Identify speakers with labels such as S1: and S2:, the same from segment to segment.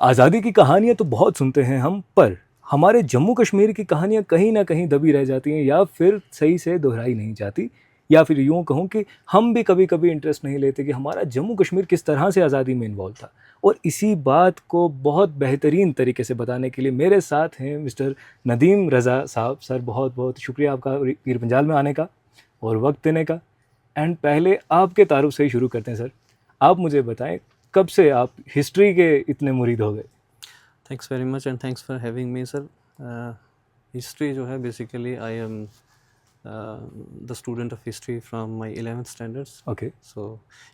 S1: आज़ादी की कहानियाँ तो बहुत सुनते हैं हम, पर हमारे जम्मू कश्मीर की कहानियाँ कहीं ना कहीं दबी रह जाती हैं या फिर सही से दोहराई नहीं जाती, या फिर यूँ कहूँ कि हम भी कभी कभी इंटरेस्ट नहीं लेते कि हमारा जम्मू कश्मीर किस तरह से आज़ादी में इन्वॉल्व था। और इसी बात को बहुत बेहतरीन तरीके से बताने के लिए मेरे साथ हैं मिस्टर नदीम रज़ा साहब। सर बहुत बहुत शुक्रिया आपका पीर पंजाल में आने का और वक्त देने का। एंड पहले आपके तारुफ से ही शुरू करते हैं सर। आप मुझे बताएं, कब से आप हिस्ट्री के इतने मुरीद हो गए?
S2: Thanks very much and thanks for having me sir. History जो है basically I am the student of history from my 11th standards.
S1: Okay.
S2: So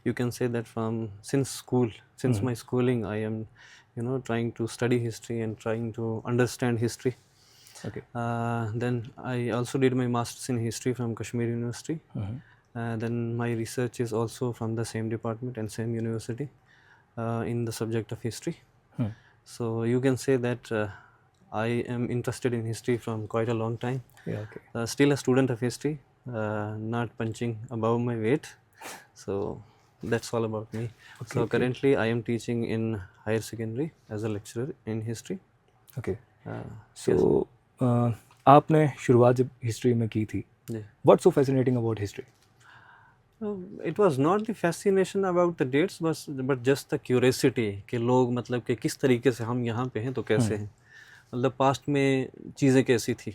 S2: you can say that from since school, since my schooling, I am, trying to study history and trying to understand history.
S1: Okay.
S2: Then I also did my masters in history from Kashmir University. Then my research is also from the same department and same university in the subject of history. So you can say that I am interested in history from quite a long time.
S1: Yeah, okay.
S2: Still a student of history, not punching above my weight. So that's all about me.
S1: Okay,
S2: So
S1: okay.
S2: currently I am teaching in higher secondary as a lecturer in history.
S1: Okay.
S2: Yes.
S1: सो आपने शुरुआत जब history में की थी,
S2: Yeah.
S1: What's so fascinating about history?
S2: It was not the fascination about the dates, but just the curiosity कि लोग मतलब कि किस तरीके से हम यहाँ पे हैं तो कैसे हैं, मतलब पास्ट में चीज़ें कैसी थी।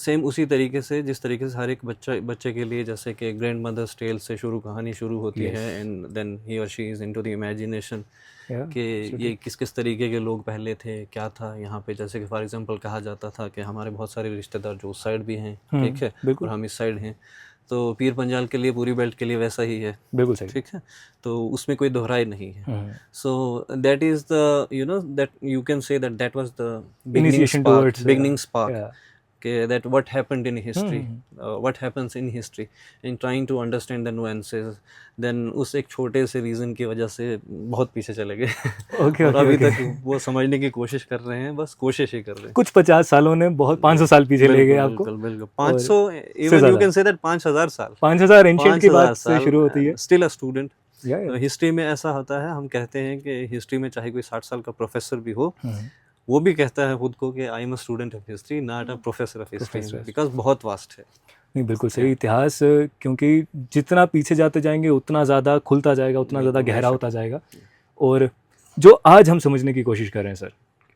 S2: सेम उसी तरीके से जिस तरीके से हर एक बच्चे के लिए जैसे कि ग्रैंड मदर्स टेल से कहानी शुरू होती है एंड देन ही और she is into the imagination कि ये किस किस तरीके के लोग पहले थे, क्या था यहाँ पे। जैसे कि फॉर एग्जांपल कहा जाता था कि हमारे बहुत सारे रिश्तेदार जो उस साइड भी हैं, ठीक है, और हम इस साइड हैं, तो पीर पंजाल के लिए पूरी बेल्ट के लिए वैसा ही है,
S1: बिल्कुल सही।
S2: ठीक है, तो उसमें कोई दोहराई नहीं है। So that is the that you can say that was the beginning spark that what happened in history, what happens in history, in trying to understand the nuances. Then उस एक छोटे से रीज़न की वजह से बहुत पीछे चले गए।
S1: Okay,
S2: और अभी
S1: okay.
S2: तक वो समझने की कोशिश कर रहे हैं, बस कोशिश ही कर रहे हैं।
S1: कुछ 50 सालों ने बहुत 500 साल पीछे ले गए आपको।
S2: बिल्कुल 500, even you can say that 5000 साल।
S1: 5000 एंशिएंट की बात से शुरू होती है।
S2: Still a student.
S1: Yeah.
S2: History में ऐसा होता है, हम कहते हैं कि हिस्ट्री में चाहे कोई 60 साल का प्रोफेसर भी हो, वो भी कहता है खुद को कि I am a student of history, not a professor of history, because बहुत वास्ट है।
S1: नहीं, बिल्कुल सही। इतिहास क्योंकि जितना पीछे जाते जाएंगे उतना ज़्यादा खुलता जाएगा, उतना ज़्यादा गहरा होता जाएगा। और जो आज हम समझने की कोशिश कर रहे हैं सर,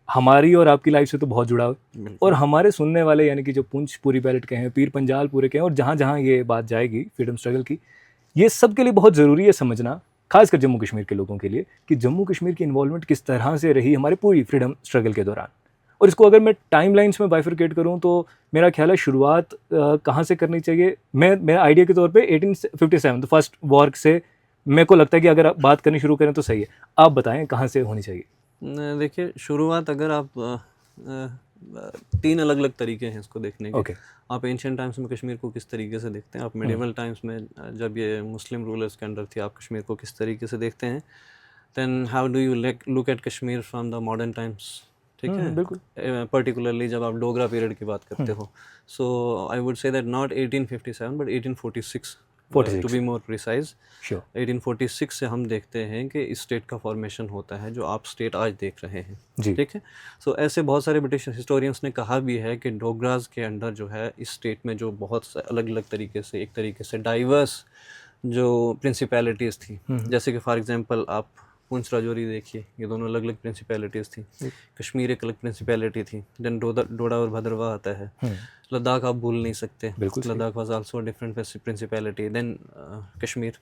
S1: हमारी और आपकी लाइफ से तो बहुत जुड़ा है, और हमारे सुनने वाले यानी कि जो पुंछ पूरी बेल्ट के हैं, पीर पंजाल पूरे के हैं, और जहाँ जहाँ ये बात जाएगी फ्रीडम स्ट्रगल की, ये सब के लिए बहुत ज़रूरी है समझना, खासकर जम्मू कश्मीर के लोगों के लिए, कि जम्मू कश्मीर की इन्वॉल्वमेंट किस तरह से रही हमारी पूरी फ्रीडम स्ट्रगल के दौरान। और इसको अगर मैं टाइमलाइंस में बाइफरकेट करूं तो मेरा ख्याल है शुरुआत कहाँ से करनी चाहिए। मेरा आइडिया के तौर पे 1857 तो फर्स्ट वॉर से मेरे को लगता है कि अगर आप बात करनी शुरू करें तो सही है। आप बताएं कहाँ से होनी चाहिए?
S2: देखिए, शुरुआत अगर आप 3 अलग अलग तरीके हैं इसको देखने के। आप एंशिएंट टाइम्स में कश्मीर को किस तरीके से देखते हैं, आप मिडिवल टाइम्स में जब ये मुस्लिम रूलर्स के अंडर थी, आप कश्मीर को किस तरीके से देखते हैं, then how do you look at Kashmir from the modern times, ठीक है,
S1: बिल्कुल।
S2: पर्टिकुलरली जब आप डोगरा पीरियड की बात करते हो। So I would say that not 1857 but 1846 to be more precise. 1846 से हम देखते हैं कि इस स्टेट का फॉर्मेशन होता है जो आप स्टेट आज देख रहे हैं, ठीक है। सो ऐसे बहुत सारे ब्रिटिश हिस्टोरियंस ने कहा भी है कि डोगराज के अंडर जो है इस स्टेट में जो बहुत अलग अलग तरीके से, एक तरीके से डाइवर्स जो प्रिंसिपैलिटीज़ थी, जैसे कि फॉर एग्जांपल आप पुंछ राजौरी देखिए, ये दोनों अलग अलग प्रिंसिपैलिटीज़ थी। कश्मीर एक अलग प्रिंसिपैलिटी थी। देन डोडा और भद्रवाह आता है। लद्दाख आप भूल नहीं सकते, Ladakh was also different principality than Kashmir.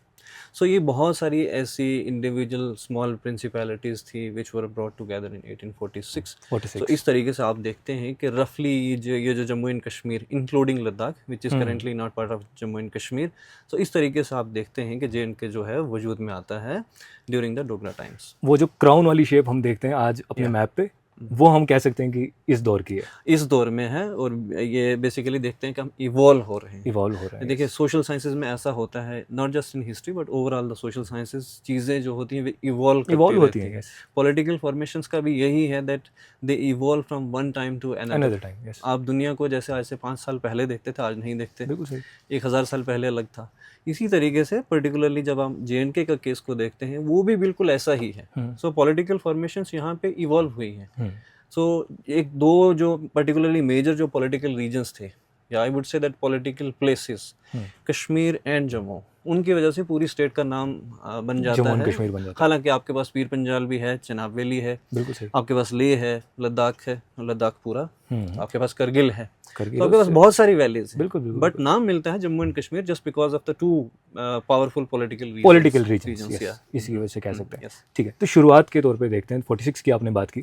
S2: So ये बहुत सारी ऐसी इंडिविजुअल स्मॉल प्रिंसिपैलिटीज़ थी विच वर ब्रॉट टुगेदर इन 1846। सो इस तरीके से आप देखते हैं कि रफली ये जो Jammu and Kashmir including Ladakh which is currently not part of Jammu and Kashmir, so इस तरीके से आप देखते हैं कि JNK जो है वजूद में आता है ड्यूरिंग द डोगरा टाइम्स।
S1: वो जो क्राउन वाली शेप हम देखते हैं आज अपने मैप पे, वो हम कह सकते हैं कि इस दौर की है,
S2: इस दौर में है। और ये बेसिकली देखते हैं कि हम इवॉल्व हो रहे हैं। देखिए, सोशल साइंसेज में ऐसा होता है, not just in history but overall the social sciences, चीज़ें जो होती हैं इवॉल्व होती हैं। पॉलिटिकल फॉर्मेशंस का भी यही है that they evolve from one time to another time. आप दुनिया को जैसे आज से 5 साल पहले देखते थे, आज नहीं देखते।
S1: 1000
S2: साल पहले अलग था। इसी तरीके से पर्टिकुलरली जब हम JNK का केस को देखते हैं वो भी बिल्कुल ऐसा ही है। सो पॉलिटिकल फॉर्मेशंस यहाँ पे इवॉल्व हुई हैं। सो एक दो जो पर्टिकुलरली मेजर जो पॉलिटिकल रीजन्स थे, या आई would say that political places, Kashmir and Jammu, उनकी वजह से पूरी स्टेट का नाम बन जाता है।
S1: कश्मीर बन जाता है।
S2: हालांकि आपके पास पीर पंजाल भी है, चनाब वैली है,
S1: बिल्कुल सही,
S2: आपके पास लेह है, लद्दाख पूरा, आपके पास करगिल है, तो आपके पास
S1: से-
S2: बहुत सारी वैलीज हैं।
S1: बिल्कुल बिल्कुल,
S2: बट नाम मिलता है Jammu and Kashmir just because of the too powerful political
S1: reasons, इसी वजह से कह सकते हैं। ठीक है, तो शुरुआत के तौर पे देखते हैं, 46 की आपने बात की,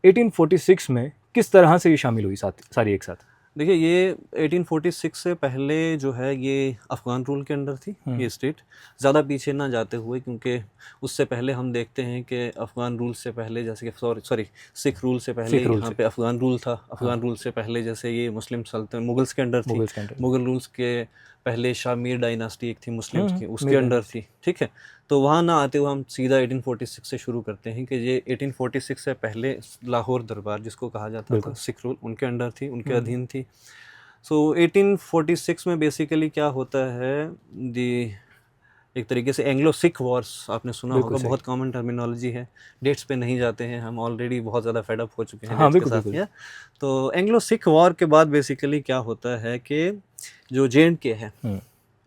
S1: 1846 में किस तरह से ये शामिल हुई सारी एक साथ?
S2: देखिए, ये 1846 से पहले जो है ये अफ़गान रूल के अंडर थी ये स्टेट। ज़्यादा पीछे ना जाते हुए, क्योंकि उससे पहले हम देखते हैं कि अफ़गान रूल से पहले, जैसे कि सिख रूल से पहले यहाँ पे अफ़गान रूल था। अफ़गान रूल से पहले जैसे ये मुस्लिम सल्तनत मुगल्स के अंडर थी। मुगल रूल्स के पहले शामीर डायनास्टी एक थी मुस्लिम्स की, उसके अंडर थी। ठीक है, तो वहाँ ना आते हुए हम सीधा 1846 से शुरू करते हैं कि ये 1846 से पहले लाहौर दरबार जिसको कहा जाता था, सिख रूल उनके अंडर थी, उनके अधीन थी। सो 1846 में बेसिकली क्या होता है, एक तरीके से एंग्लो सिख वॉर्स आपने सुना होगा, बहुत कॉमन टर्मिनोलॉजी है, डेट्स पे नहीं जाते हैं, हम ऑलरेडी बहुत ज़्यादा फेड अप हो चुके हैं डेट्स के साथ। तो एंग्लो सिख वॉर के बाद बेसिकली क्या होता है कि जो JNK है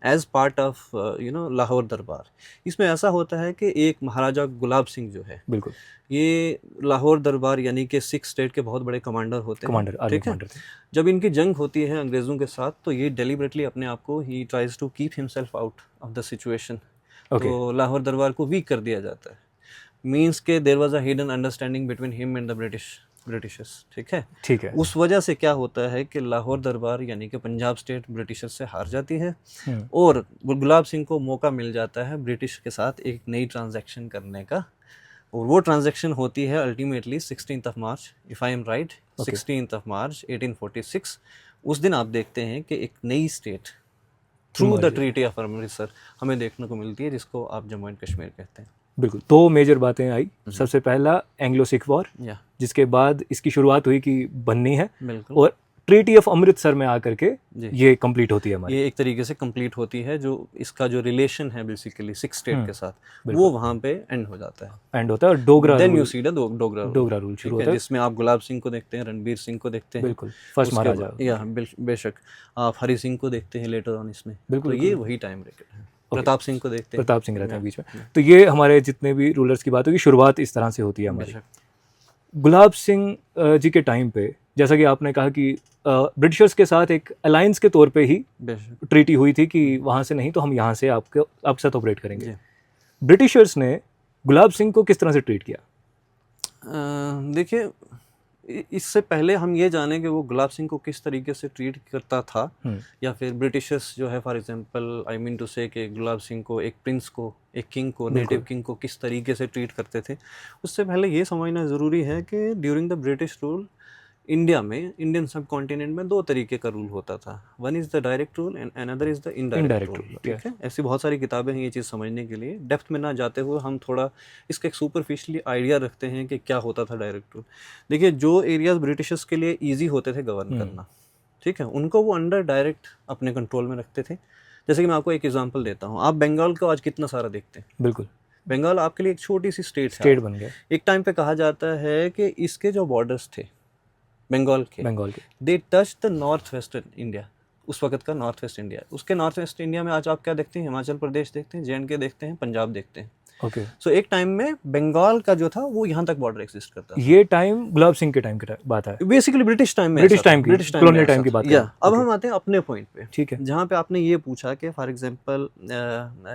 S2: एज पार्ट ऑफ लाहौर दरबार, इसमें ऐसा होता है कि एक महाराजा गुलाब सिंह जो है,
S1: बिल्कुल,
S2: ये लाहौर दरबार यानी कि सिख स्टेट के बहुत बड़े कमांडर होते हैं। ठीक है, जब इनकी जंग होती है अंग्रेज़ों के साथ, तो ये डेलिबरेटली अपने आप को ही tries to keep himself out of the situation. तो लाहौर दरबार को वीक कर दिया जाता है, मीन्स के there was a hidden understanding between him and the Britishers. ठीक है, उस वजह से क्या होता है कि लाहौर दरबार यानी कि पंजाब स्टेट ब्रिटिशर्स से हार जाती है, और गुलाब सिंह को मौका मिल जाता है ब्रिटिश के साथ एक नई ट्रांजैक्शन करने का, और वो ट्रांजैक्शन होती है ultimately 16 March, if I am right, 16 मार्च 1846। उस दिन आप देखते हैं कि एक नई state through the treaty of Amritsar हमें देखने को मिलती है, जिसको आप जम्मू एंड कश्मीर कहते हैं।
S1: बिल्कुल, दो मेजर बातें आई। सबसे पहला एंग्लो सिख वॉर, जिसके बाद इसकी शुरुआत हुई कि बननी है, और ट्रीटी ऑफ अमृतसर में आकर के ये कंप्लीट होती है हमारी।
S2: ये एक तरीके से कंप्लीट होती है, जो इसका जो रिलेशन है बेसिकली सिक्स स्टेट के साथ, वो वहाँ पे एंड हो जाता है,
S1: और Dogra
S2: then you see the Dogra rule
S1: शुरू होता है,
S2: जिसमें आप गुलाब सिंह को देखते हैं, रणबीर सिंह को देखते हैं,
S1: बिल्कुल फर्स्ट महाराजा,
S2: या बेशक आप हरि सिंह को देखते हैं लेटर ऑन इसमें, बिल्कुल, तो ये वही टाइम रेकॉर्ड है। प्रताप सिंह को देखते हैं,
S1: प्रताप सिंह रहते हैं बीच में। तो ये हमारे जितने भी रूलर्स की बात होगी, शुरुआत इस तरह से होती है हमारी। गुलाब सिंह जी के टाइम पे, जैसा कि आपने कहा कि ब्रिटिशर्स के साथ एक अलायंस के तौर पे ही ट्रीटी हुई थी कि वहाँ से नहीं तो हम यहाँ से आपके साथ ऑपरेट करेंगे। ब्रिटिशर्स ने गुलाब सिंह को किस तरह से ट्रीट किया?
S2: देखिए, इससे पहले हम ये जाने कि वो गुलाब सिंह को किस तरीके से ट्रीट करता था, या फिर ब्रिटिशर्स जो है, for example I mean to say कि गुलाब सिंह को, एक प्रिंस को, एक किंग को, नेटिव किंग को किस तरीके से ट्रीट करते थे, उससे पहले ये समझना ज़रूरी है कि during the British rule India में, इंडियन सब कॉन्टिनेंट में दो तरीके का रूल होता था। One is the direct rule and another is the indirect rule. ठीक है, ऐसी बहुत सारी किताबें हैं ये चीज़ समझने के लिए। डेप्थ में ना जाते हुए हम थोड़ा इसका एक सुपरफिशियली आइडिया रखते हैं कि क्या होता था डायरेक्ट रूल। देखिए, जो एरियाज ब्रिटिशर्स के लिए ईजी होते थे गवर्न करना, ठीक है, उनको वो अंडर डायरेक्ट अपने कंट्रोल में रखते थे। जैसे कि मैं आपको एक एग्जाम्पल देता हूँ, आप बंगाल को आज कितना सारा देखते हैं।
S1: बिल्कुल,
S2: बंगाल आपके लिए एक छोटी सी स्टेट
S1: बन गया।
S2: एक टाइम पे कहा जाता है कि इसके जो बॉर्डर्स थे बंगाल के, they touch the north western India, उस वक्त का नॉर्थ वेस्ट इंडिया। उसके नॉर्थ वेस्ट इंडिया में आज आप क्या देखते हैं? हिमाचल प्रदेश देखते हैं, JNK देखते हैं, पंजाब देखते हैं।
S1: ओके,
S2: सो एक टाइम में बंगाल का जो था वो यहाँ तक बॉर्डर एक्सिस्ट करता था।
S1: ये टाइम गुलाब सिंह के टाइम की बात है,
S2: बेसिकली ब्रिटिश टाइम में,
S1: ब्रिटिश कॉलोनियल टाइम की बात है।
S2: अब हम आते हैं अपने पॉइंट पे,
S1: ठीक है,
S2: जहाँ पे आपने ये पूछा कि फॉर एग्जांपल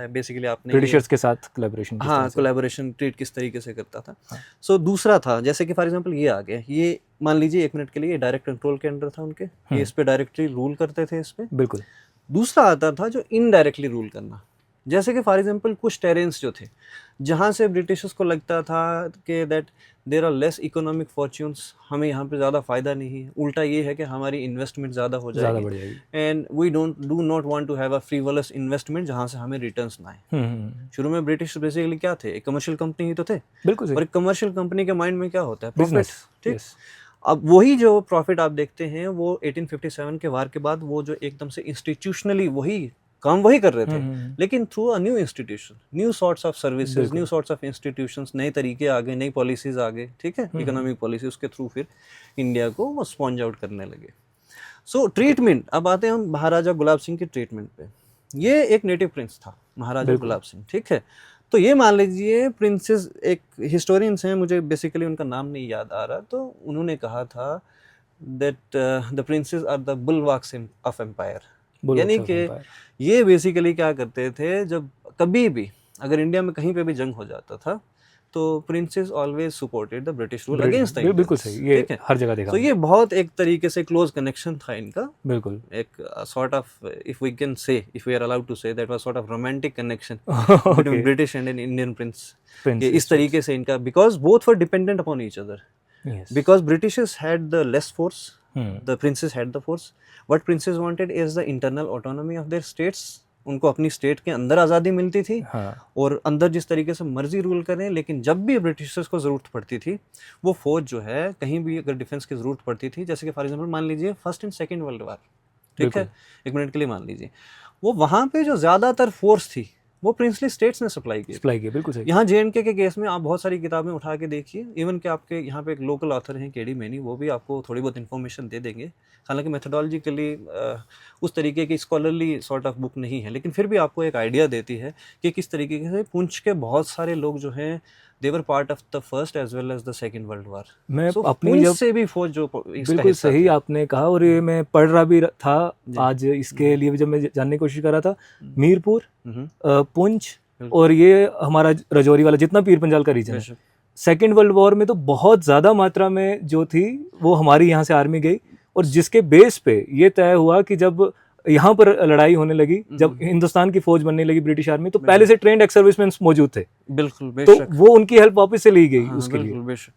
S2: बेसिकली आपने
S1: ब्रिटिशर्स के साथ कोलैबोरेशन,
S2: हाँ, कोलैबोरेशन ट्रीट किस तरीके से करता था। सो दूसरा था, जैसे कि फॉर एग्जांपल ये आ गया, ये मान लीजिए एक मिनट के लिए ये डायरेक्ट कंट्रोल के अंडर था उनके, ये इस पे डायरेक्टली रूल करते थे इस पे।
S1: बिल्कुल।
S2: दूसरा आता था जो इनडायरेक्टली रूल करना, जैसे कि फॉर एग्जांपल कुछ टेरेंस जो थे जहाँ से ब्रिटिशर्स को लगता था कि that there are less economic fortunes, हमें यहाँ पे ज़्यादा फ़ायदा नहीं है, उल्टा ये है कि हमारी इन्वेस्टमेंट ज़्यादा हो जाएगी, and we do not want to have a frivolous investment जहाँ से हमें रिटर्न्स ना आए। शुरू में ब्रिटिश बेसिकली क्या थे? एक कमर्शियल कंपनी ही तो थे।
S1: बिल्कुल।
S2: और एक कमर्शियल कंपनी के माइंड में क्या होता है? प्रॉफिट। ठीक, अब वही जो प्रॉफिट आप देखते हैं वो 1857 के वार के बाद वो जो एकदम से इंस्टीट्यूशनली वही काम वही कर रहे थे, लेकिन through a new institution, new sorts of services, new sorts of institutions, नए तरीके आ गए, नई पॉलिसीज आ गए, ठीक है, इकोनॉमिक पॉलिसी, उसके थ्रू फिर इंडिया को वो स्पॉन्ज आउट करने लगे। सो ट्रीटमेंट, अब आते हैं हम महाराजा गुलाब सिंह की ट्रीटमेंट पे। ये एक नेटिव प्रिंस था महाराजा गुलाब सिंह, ठीक है। तो ये मान लीजिए प्रिंसेस, एक हिस्टोरियंस हैं, मुझे बेसिकली उनका नाम नहीं याद आ रहा, तो उन्होंने कहा था that the princes are the bulwarks of empire, यानी कि ये बेसिकली क्या करते थे, जब कभी भी अगर इंडिया में कहीं पे भी जंग हो जाता था तो princess always supported the British rule against the Indians.
S1: बिल्कुल सही, ये हर जगह देखा।
S2: तो ये बहुत एक तरीके से क्लोज कनेक्शन था इनका,
S1: बिल्कुल
S2: एक sort of, if we can say, if we are allowed to say, that was sort of romantic connection between British and Indian prince. ये इस तरीके से इनका, because both were dependent upon each other, because Britishers had the less force, the princes had the force. What princes wanted is the internal autonomy of their states, उनको अपनी state के अंदर आज़ादी मिलती थी, और अंदर जिस तरीके से मर्जी रूल करें, लेकिन जब भी ब्रिटिशर्स को ज़रूरत पड़ती थी, वो फौज जो है कहीं भी अगर डिफेंस की ज़रूरत पड़ती थी, जैसे कि फॉर एग्जांपल मान लीजिए first and second world war, ठीक है, एक मिनट के लिए मान लीजिए, वो वहाँ पे जो ज़्यादातर फोर्स थी वो प्रिंसली स्टेट्स ने सप्लाई की। बिल्कुल सही। यहाँ JNK के केस में आप बहुत सारी किताबें उठा के देखिए, इवन कि आपके यहाँ पे एक लोकल ऑथर हैं KD मैनी, वो भी आपको थोड़ी बहुत इन्फॉर्मेशन दे देंगे। हालांकि मेथोडोलॉजिकली उस तरीके की स्कॉलरली सॉर्ट ऑफ बुक नहीं है, लेकिन फिर भी आपको एक आइडिया देती है कि किस तरीके से पुंछ के बहुत सारे लोग जो हैं they were part of the first as well as the second world war।
S1: मैं
S2: so,
S1: अपनी जब
S2: से भी फौज जो
S1: बिल्कुल सही आपने कहा, और ये मैं पढ़ रहा भी था आज इसके लिए भी, जब मैं जानने की कोशिश कर रहा था, मीरपुर, पुंछ और ये हमारा रजौरी वाला जितना पीर पंजाल का रीजन है, सेकेंड वर्ल्ड वॉर में तो बहुत ज़्यादा मात्रा में जो थी वो हमारी यहाँ से आर्मी गई, और जिसके बेस पे ये तय हुआ कि जब यहाँ पर लड़ाई होने लगी, जब हिंदुस्तान की फौज बनने लगी ब्रिटिश आर्मी, तो पहले से ट्रेंड एक्स सर्विसमैन मौजूद थे।
S2: बिल्कुल,
S1: तो वो उनकी हेल्प वापस से ली गई उसके लिए।
S2: बेशक।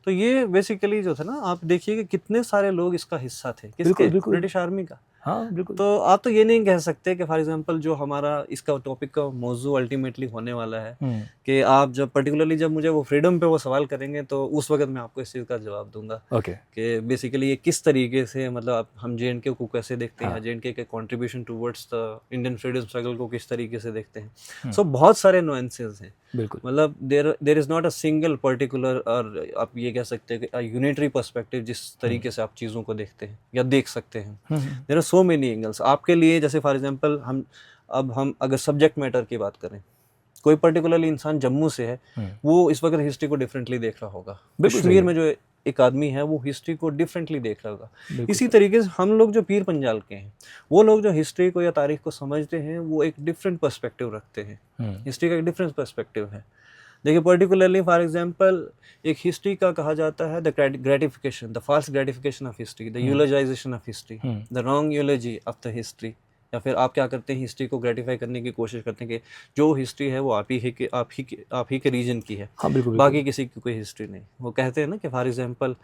S2: तो ये बेसिकली जो था ना, आप देखिए कि कितने सारे लोग इसका हिस्सा थे, किसके? ब्रिटिश आर्मी का।
S1: हाँ बिल्कुल।
S2: तो आप तो ये नहीं कह सकते कि फॉर एग्जांपल जो हमारा इसका टॉपिक का मौजू अल्टीमेटली होने वाला है, कि आप जब पर्टिकुलरली जब मुझे वो फ्रीडम पे वो सवाल करेंगे तो उस वक्त मैं आपको इस चीज़ का जवाब दूंगा, कि बेसिकली ये किस तरीके से, मतलब हम JNK को कैसे देखते हैं, JNK के contribution towards the Indian freedom struggle को किस तरीके से देखते हैं। सो बहुत सारे नुएंसेस हैं, बिल्कुल, मतलब there is not a single particular, और आप ये कह सकते हैं कि यूनिटरी पर्सपेक्टिव जिस तरीके से आप चीज़ों को देखते हैं या देख सकते हैं। There are so many angles आपके लिए। जैसे फॉर एग्जांपल हम अगर सब्जेक्ट मैटर की बात करें, कोई पर्टिकुलरली इंसान जम्मू से है, वो इस वक्त हिस्ट्री को डिफरेंटली देख रहा होगा। कश्मीर में जो एक आदमी है वो हिस्ट्री को डिफरेंटली देख रहा होगा। इसी तरीके से हम लोग जो पीर पंजाल के हैं, वो लोग जो हिस्ट्री को या तारीख को समझते हैं, वो एक डिफरेंट पर्सपेक्टिव रखते हैं। हिस्ट्री का एक डिफरेंट पर्सपेक्टिव है। देखिए पर्टिकुलरली फॉर एग्जांपल एक हिस्ट्री का कहा जाता है the gratification, the false gratification of history, the eulogization of history, the wrong eulogy of the history. या फिर आप क्या करते हैं, हिस्ट्री को ग्रेटिफाई करने की कोशिश करते हैं कि जो हिस्ट्री है वो आप ही के रीजन की है, बाकी किसी की कोई हिस्ट्री नहीं। वो कहते हैं ना कि for example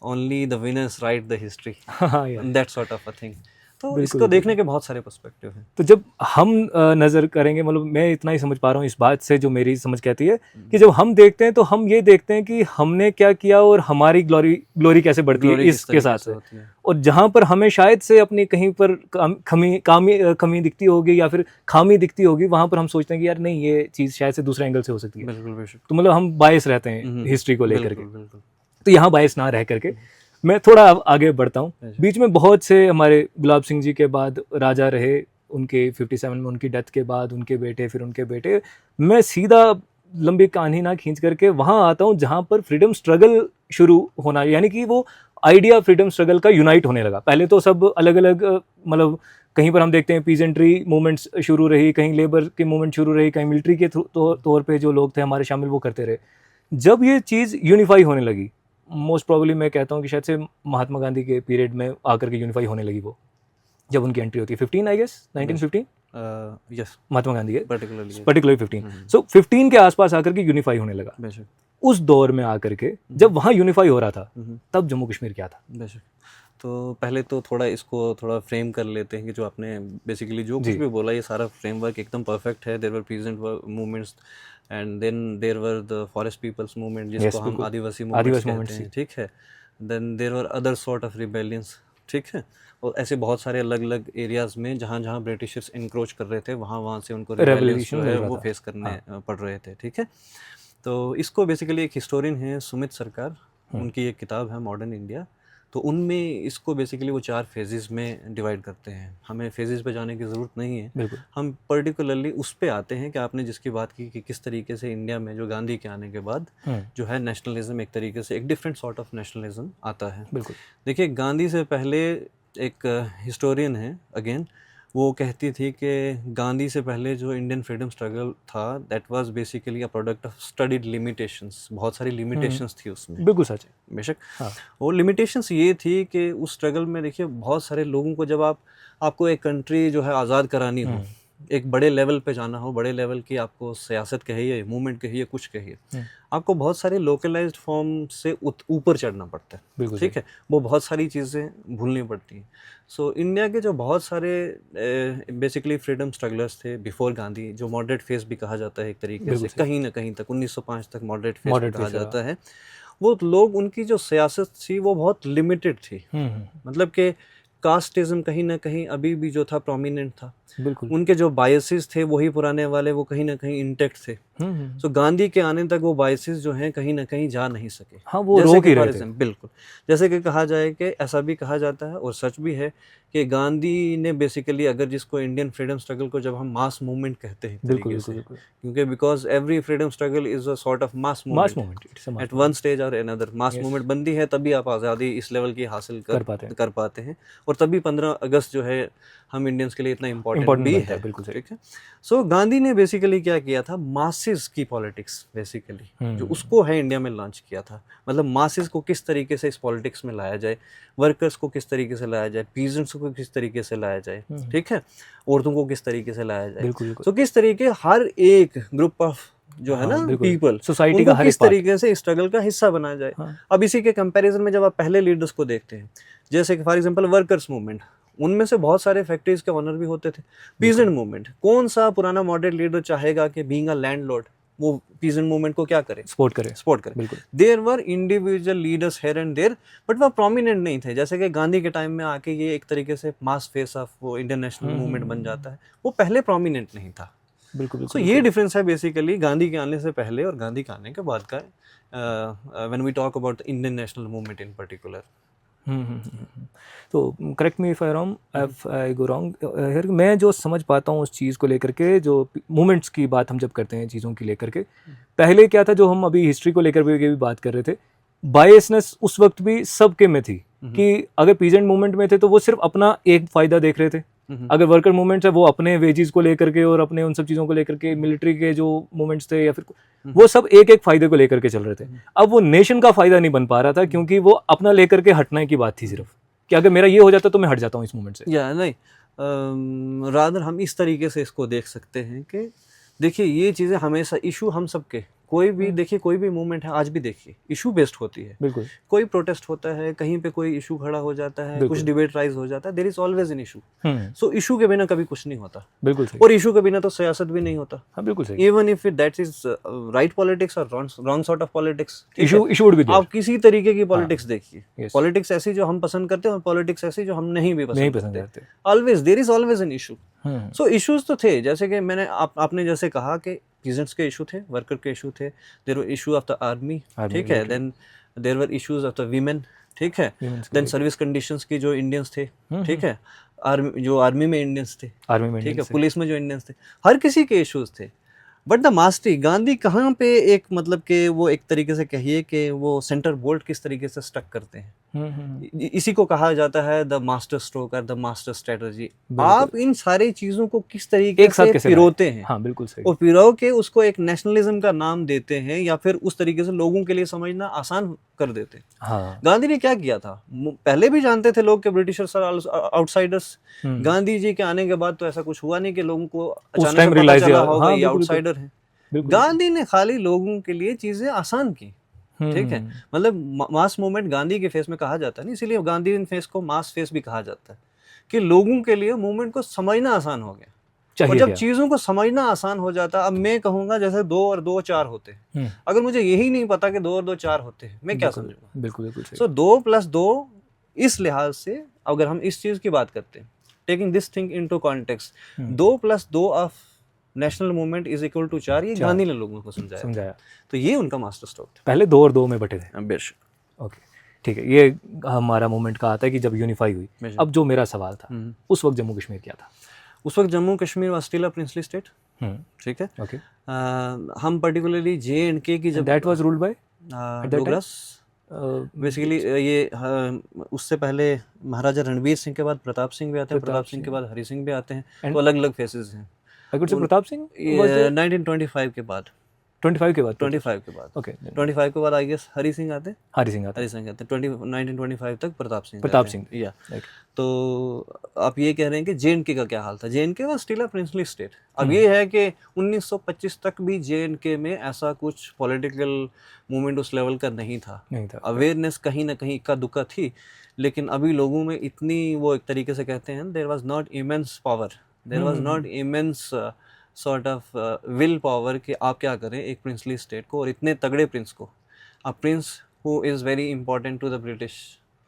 S2: only the winners right the history, that sort of a thing. तो इसको देखने के बहुत सारे पर्सपेक्टिव हैं।
S1: तो जब हम नज़र करेंगे, मतलब मैं इतना ही समझ पा रहा हूँ इस बात से, जो मेरी समझ कहती है कि जब हम देखते हैं तो हम ये देखते हैं कि हमने क्या किया और हमारी ग्लोरी कैसे बढ़ती है इसके साथ से। और जहाँ पर हमें शायद से अपनी कहीं पर कमी दिखती होगी या फिर खामी दिखती होगी, वहाँ पर हम सोचते हैं कि यार नहीं, ये चीज़ शायद से दूसरे एंगल से हो सकती है। तो मतलब हम बायस रहते हैं हिस्ट्री को लेकर के। तो यहाँ बायस ना रह करके मैं थोड़ा आगे बढ़ता हूँ। बीच में बहुत से हमारे गुलाब सिंह जी के बाद राजा रहे, उनके 57 में उनकी डेथ के बाद उनके बेटे, फिर उनके बेटे। मैं सीधा लंबी कहानी ना खींच करके वहाँ आता हूँ जहाँ पर फ्रीडम स्ट्रगल शुरू होना, यानी कि वो आइडिया फ्रीडम स्ट्रगल का यूनाइट होने लगा। पहले तो सब अलग अलग, मतलब कहीं पर हम देखते हैं पीजेंट्री मूवमेंट्स शुरू रही, कहीं लेबर की मूवमेंट शुरू रही, कहीं मिलिट्री के तौर पे जो लोग थे हमारे शामिल, वो करते रहे। जब ये चीज़ यूनिफाई होने लगी, मोस्ट प्रोबेबली मैं कहता हूँ कि शायद से महात्मा गांधी के पीरियड में आकर के यूनिफाई होने लगी, वो जब उनकी एंट्री होती है 15 I guess 1915,
S2: yes
S1: Mahatma Gandhi के पर्टिकुलरली 15। सो 15 के आसपास आकर के यूनिफाई होने लगा। उस दौर में आकर के जब वहाँ यूनिफाई हो रहा था, तब जम्मू कश्मीर क्या था?
S2: बेशक। तो पहले तो थोड़ा फ्रेम कर लेते हैं कि जो आपने बेसिकली जो कुछ भी बोला, ये सारा फ्रेमवर्क एकदम परफेक्ट है। There were peasant movements and then there were the forest peoples movement, जिसको हम आदिवासी मूवमेंट कहते हैं, ठीक है। Then there were other sort of rebellions, ठीक है। और ऐसे बहुत सारे अलग अलग एरियाज में जहाँ जहाँ ब्रिटिशर्स इनक्रोच कर रहे थे वहाँ से उनको रिबेलियंस जो है वो फेस करने पड़ रहे थे, ठीक है। तो इसको बेसिकली एक हिस्टोरियन है सुमित सरकार, उनकी एक किताब है मॉडर्न इंडिया, तो उनमें इसको बेसिकली वो 4 फेजेस में डिवाइड करते हैं। हमें फेजेस पे जाने की ज़रूरत नहीं है, हम पर्टिकुलरली उस पे आते हैं कि आपने जिसकी बात की कि किस तरीके से इंडिया में जो गांधी के आने के बाद जो है नेशनलिज्म एक तरीके से एक डिफरेंट सॉर्ट ऑफ नेशनलिज्म आता है। देखिए गांधी से पहले एक हिस्टोरियन है अगेन, वो कहती थी कि गांधी से पहले जो इंडियन फ्रीडम स्ट्रगल था that was basically a product of studied limitations, बहुत सारी लिमिटेशंस थी उसमें।
S1: बिल्कुल सच है,
S2: बेशक। हाँ। और लिमिटेशंस ये थी कि उस स्ट्रगल में देखिए बहुत सारे लोगों को जब आपको एक कंट्री जो है आज़ाद करानी हो, एक बड़े लेवल पे जाना हो, बड़े लेवल की आपको सियासत कहिए, मूवमेंट कहिए, कुछ कहिए, आपको बहुत सारे लोकलाइज्ड फॉर्म से ऊपर चढ़ना पड़ता है, ठीक है। वो बहुत सारी चीज़ें भूलनी पड़ती हैं। सो इंडिया के जो बहुत सारे बेसिकली फ्रीडम स्ट्रगलर्स थे बिफोर गांधी, जो मॉडरेट फेस भी कहा जाता है एक तरीके से, कहीं ना कहीं तक 1905 तक मॉडरेट फेस कहा जाता है, वो लोग उनकी जो सियासत थी वो बहुत लिमिटेड थी। मतलब कि कास्टिज्म कहीं ना कहीं अभी भी जो था प्रोमिनेंट था, बिल्कुल। उनके जो बायसेस थे वही पुराने वाले वो कहीं ना कहीं इंटेक्ट थे। सो गांधी के आने तक वो बायसेस जो हैं कहीं ना कहीं जा नहीं सके।
S1: हाँ, वो रोक ही रहे थे।
S2: बिल्कुल। जैसे कि कहा जाए कि ऐसा भी कहा जाता है और सच भी है कि गांधी ने बेसिकली, अगर जिसको इंडियन फ्रीडम स्ट्रगल को जब हम मास मूवमेंट कहते हैं तरीके से, क्योंकि because every freedom struggle is a sort of mass movement at one stage और अनदर। मास मूवमेंट बनती है तभी आप आज़ादी इस लेवल की हासिल कर पाते हैं, और तभी 15 अगस्त जो है हम इंडियंस के लिए इतना इम्पोर्टेंट भी है, बिल्कुल, ठीक है। सो गांधी ने बेसिकली क्या किया था, मासेस की पॉलिटिक्स बेसिकली जो उसको है इंडिया में लॉन्च किया था। मतलब मासेस को किस तरीके से इस पॉलिटिक्स में लाया जाए, वर्कर्स को किस तरीके से लाया जाए, पीजेंट्स को किस तरीके से लाया जाए, ठीक है, औरतों को किस तरीके से लाया जाए। तो किस तरीके हर एक ग्रुप ऑफ जो है ना पीपल, सोसाइटी का किस तरीके से स्ट्रगल का हिस्सा बनाया जाए। अब इसी के कंपैरिजन में जब आप पहले लीडर्स को देखते हैं, जैसे कि फॉर एग्जांपल वर्कर्स मूवमेंट, उनमें से बहुत सारे फैक्ट्रीज के ऑनर भी होते थे। पीजेंट मूवमेंट, कौन सा पुराना मॉडर्न लीडर चाहेगा कि बीइंग अ लैंडलॉर्ड वो पीजेंट मूवमेंट को क्या करे, सपोर्ट करे। There were individual leaders here and there, but वो प्रोमिनेंट नहीं थे। जैसे कि गांधी के टाइम में आके ये एक तरीके से मास फेस ऑफ वो इंडियन नेशनल मूवमेंट बन जाता है, वो पहले प्रोमिनेंट नहीं था। बिल्कुल। तो ये डिफरेंस है बेसिकली गांधी के आने से पहले और गांधी के आने के बाद का, when we talk about Indian national movement in particular.
S1: तो correct me if I go wrong, मैं जो समझ पाता हूँ उस चीज़ को लेकर के, जो मूवमेंट्स की बात हम जब करते हैं चीज़ों की लेकर के, पहले क्या था, जो हम अभी हिस्ट्री को लेकर भी बात कर रहे थे, बायसनेस उस वक्त भी सबके में थी कि अगर पीजेंट मूवमेंट में थे तो वो सिर्फ अपना एक फ़ायदा देख रहे थे, अगर वर्कर मूवमेंट है वो अपने वेजेस को लेकर के और अपने उन सब चीज़ों को लेकर के, मिलिट्री के जो मूवमेंट्स थे या फिर वो सब एक एक फायदे को लेकर के चल रहे थे। अब वो नेशन का फायदा नहीं बन पा रहा था, क्योंकि वो अपना लेकर के हटने की बात थी सिर्फ, कि अगर मेरा ये हो जाता तो मैं हट जाता हूँ इस मूवमेंट से।
S2: या नहीं, रादर हम इस तरीके से इसको देख सकते हैं कि देखिए ये चीज़ें हमेशा इशू हम सबके, कोई भी देखिए कोई भी मूवमेंट है आज भी देखिए इशू बेस्ड होती है।
S1: बिल्कुल।
S2: कोई प्रोटेस्ट होता है, कहीं पे कोई इशू खड़ा हो जाता है, कुछ डिबेट राइज हो जाता है, there is always an issue. So issue के बिना कभी कुछ नहीं होता।
S1: बिल्कुल सही।
S2: और इशू के बिना तो सियासत भी नहीं होता।
S1: हाँ, बिल्कुल सही।
S2: Even if that is right politics और wrong sort of politics,
S1: issue would be there.
S2: आप किसी तरीके की पॉलिटिक्स देखिए, पॉलिटिक्स ऐसी जो हम पसंद करते हैं और पॉलिटिक्स ऐसी जो हम नहीं भी पसंद करते, always there is always an issue. So issues तो थे, जैसे कि मैंने आपने जैसे कहा कि पीजेंट्स के इशू थे, वर्कर के इशू थे, there were issue of the army, ठीक है, then there were issues of the women, ठीक है, देन सर्विस कंडीशंस की जो इंडियंस थे, ठीक है, आर्मी में इंडियंस थे, ठीक है, पुलिस में जो इंडियंस थे, हर किसी के इश्यूज थे। बट द मास्टरी गांधी कहाँ पे एक मतलब कि वो एक तरीके से कहिए कि वो सेंटर बोल्ट किस तरीके से स्टक करते हैं, इसी को कहा जाता है द मास्टर स्ट्रोक और द मास्टर स्ट्रेटजी। आप इन सारी चीजों को किस तरीके से पिरोते हैं,
S1: हाँ, बिल्कुल सही,
S2: और पिरो के उसको एक नेशनलिज्म का नाम देते हैं या फिर उस तरीके से लोगों के लिए समझना आसान कर देते हैं।
S1: हाँ।
S2: गांधी ने क्या किया था, पहले भी जानते थे लोग कि Britishers are outsiders. Gandhi ji के आने के बाद तो ऐसा कुछ हुआ नहीं कि लोगों को अचानक से पता चला होगा ये आउटसाइडर है। गांधी ने खाली लोगों के लिए चीजें आसान की, ठीक है। मतलब मास मूवमेंट गांधी के फेस में कहा जाता है ना, इसीलिए गांधी फेस को मास फेस भी कहा जाता है, कि लोगों के लिए मूवमेंट को समझना आसान हो गया। और जब चीजों को समझना आसान हो जाता, अब मैं कहूंगा जैसे 2 और 2 4 होते हैं, अगर मुझे यही नहीं पता कि 2 और 2 4 होते हैं, मैं क्या समझूंगा।
S1: बिल्कुल बिल्कुल।
S2: सो 2 + 2 इस लिहाज से अगर हम इस चीज़ की बात करते हैं, taking this thing into context, 2+2 of national movement is equal to 4, ये गांधी ने लोगों को समझाया। तो ये उनका मास्टर स्ट्रोक था।
S1: पहले 2 और 2 में बटे थे।
S2: बेशक।
S1: ओके, ठीक है, ये हमारा मूवमेंट का आता है कि जब यूनिफाई हुई। अब जो मेरा सवाल था, उस वक्त जम्मू कश्मीर क्या था?
S2: उस वक्त Jammu Kashmir was still a princely state. ठीक है,
S1: ओके।
S2: हम पर्टिकुलरली JNK की जब
S1: that was ruled by
S2: Dogras basically, ये उससे पहले महाराजा रणवीर सिंह के बाद प्रताप सिंह भी आते हैं, प्रताप सिंह के बाद हरि सिंह भी आते हैं, तो अलग अलग फेसेस हैं।
S1: प्रताप सिंह
S2: 1925 के बाद,
S1: 25 के बाद,
S2: 25 के बाद,
S1: ओके,
S2: 25 के बाद आई गेस हरि सिंह आते हैं,
S1: हरि सिंह आते
S2: हरि सिंह आते हैं। 1925 तक प्रताप सिंह या
S1: हैं।
S2: तो आप ये कह रहे हैं कि JNK का क्या हाल था? JNK was still a princely state. अब ये है कि 1925 तक भी JNK में ऐसा कुछ पॉलिटिकल मूवमेंट उस लेवल का नहीं था। अवेयरनेस कहीं ना कहीं इक्का दुक्का थी, लेकिन अभी लोगों में इतनी, वो एक तरीके से कहते हैं, there was not immense power, there was not immense sort of will power कि आप क्या करें एक प्रिंसली स्टेट को, और इतने तगड़े प्रिंस को, a prince who is very important to the British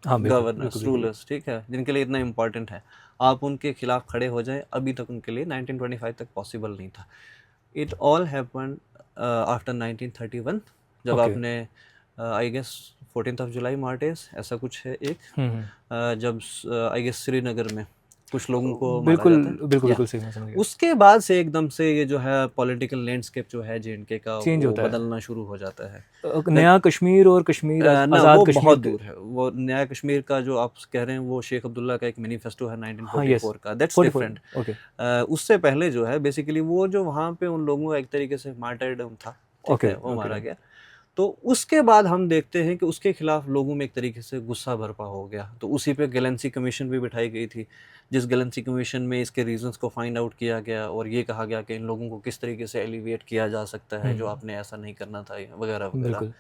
S2: governors, rulers, ठीक है, जिनके लिए इतना इम्पॉर्टेंट है, आप उनके खिलाफ खड़े हो जाएं, अभी तक उनके लिए 1925 तक पॉसिबल नहीं था। इट ऑल हैपेंड आफ्टर 1931, जब आपने I guess 14th of July martyrs ऐसा कुछ है एक, जब आई गेस श्रीनगर में कुछ लोगों को मारा जाता है।
S1: बिल्कुल सही, मैं समझ गया।
S2: उसके बाद से एकदम से ये जो है पॉलिटिकल लैंडस्केप जो है JNK का,
S1: चेंज
S2: वो
S1: होता है,
S2: बदलना शुरू हो जाता है।
S1: नया कश्मीर और कश्मीर
S2: आजाद वो बहुत दूर है। वो नया कश्मीर का जो आप कह रहे हैं वो शेख अब्दुल्ला का एक मैनिफेस्टो है 1944 का, दैट्स डिफरेंट। उससे पहले जो है बेसिकली वो जो वहाँ पे उन लोगों का एक तरीके से मार्टरडम था, ठीक है, वो मारा गया। तो उसके बाद हम देखते हैं कि उसके खिलाफ लोगों में एक तरीके से गुस्सा बरपा हो गया, तो उसी पे गैलेंसी कमीशन भी बिठाई गई थी, जिस गैलेंसी कमीशन में इसके रीजंस को फाइंड आउट किया गया और ये कहा गया कि इन लोगों को किस तरीके से एलिविएट किया जा सकता है जो आपने ऐसा नहीं करना था, वगैरह वगैरह।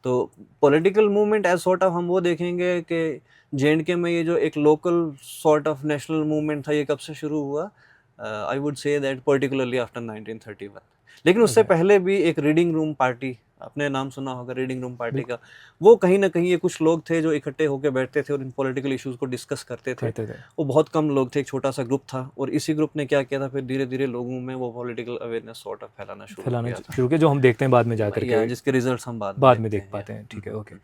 S2: तो political movement as sort of हम वो देखेंगे कि JNK में ये जो एक local sort of national movement था, ये कब से शुरू हुआ? I would say that particularly after 1931। लेकिन उससे पहले भी एक रीडिंग रूम पार्टी, आपने नाम सुना होगा रीडिंग रूम पार्टी का, वो कहीं ना कहीं ये कुछ लोग थे जो इकट्ठे होकर बैठते थे और इन पॉलिटिकल इश्यूज को डिस्कस करते थे। वो बहुत कम लोग थे, एक छोटा सा ग्रुप था, और इसी ग्रुप ने क्या किया था, फिर धीरे धीरे लोगों में वो पॉलिटिकल अवेयरनेस सॉर्ट ऑफ फैलाना शुरू किया,
S1: जो हम देखते हैं बाद में जाकर के,
S2: जिसके रिजल्ट्स हम बाद में देख पाते हैं।
S1: ठीक है, ओके।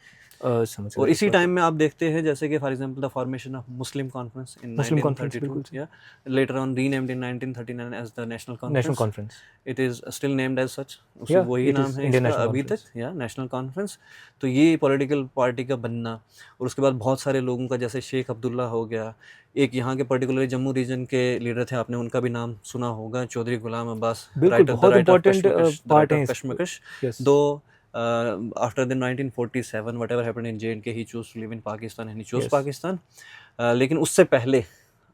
S2: और इसी टाइम में आप देखते हैं जैसे कि for example the formation of Muslim conference in 1932, या later on renamed in 1939 as the national conference. It is still named as such, वही नाम है इसका अभी तक, या नेशनल कॉन्फ्रेंस। तो ये पॉलिटिकल पार्टी का बनना, और उसके बाद बहुत सारे लोगों का, जैसे शेख अब्दुल्ला हो गया, एक यहाँ के पर्टिकुलरली जम्मू रीजन के लीडर थे, आपने उनका भी नाम सुना होगा, चौधरी गुलाम अब्बास, कश्मकश। दो after the 1947 whatever happened in JNK, he chose to live in Pakistan and he chose Pakistan। लेकिन उससे पहले,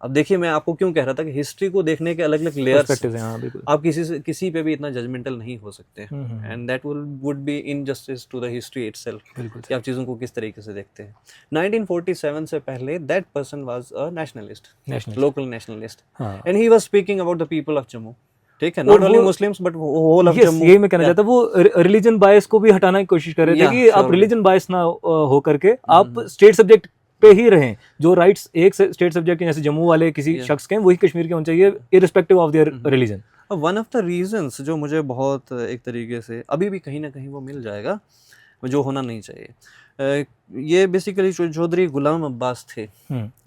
S2: अब देखिए मैं आपको क्यों कह रहा था कि हिस्ट्री को देखने के अलग अलग लेयर्स हैं, आप किसी पे भी इतना जजमेंटल नहीं हो सकते, and that would be injustice to the history itself कि आप चीज़ों को किस तरीके से देखते हैं। 1947 से पहले that person was a nationalist, local nationalist, and he was speaking about the people of Jammu, ठीक है, not only Muslims but whole of Jammu.
S1: ये मैं कहना चाहता, वो रिलीजन बायस को भी हटाने की कोशिश कर रहे थे कि आप रिलीजन बायस ना हो करके आप स्टेट सब्जेक्ट पे ही रहें, जो राइट्स एक स्टेट सब्जेक्ट के, जैसे जम्मू वाले किसी शख्स के, वही कश्मीर के होने चाहिए irrespective of their religion.
S2: One of the reasons जो मुझे बहुत एक तरीके से अभी भी कहीं ना कहीं वो मिल जाएगा, जो होना नहीं चाहिए, ये बेसिकली चौधरी गुलाम अब्बास थे,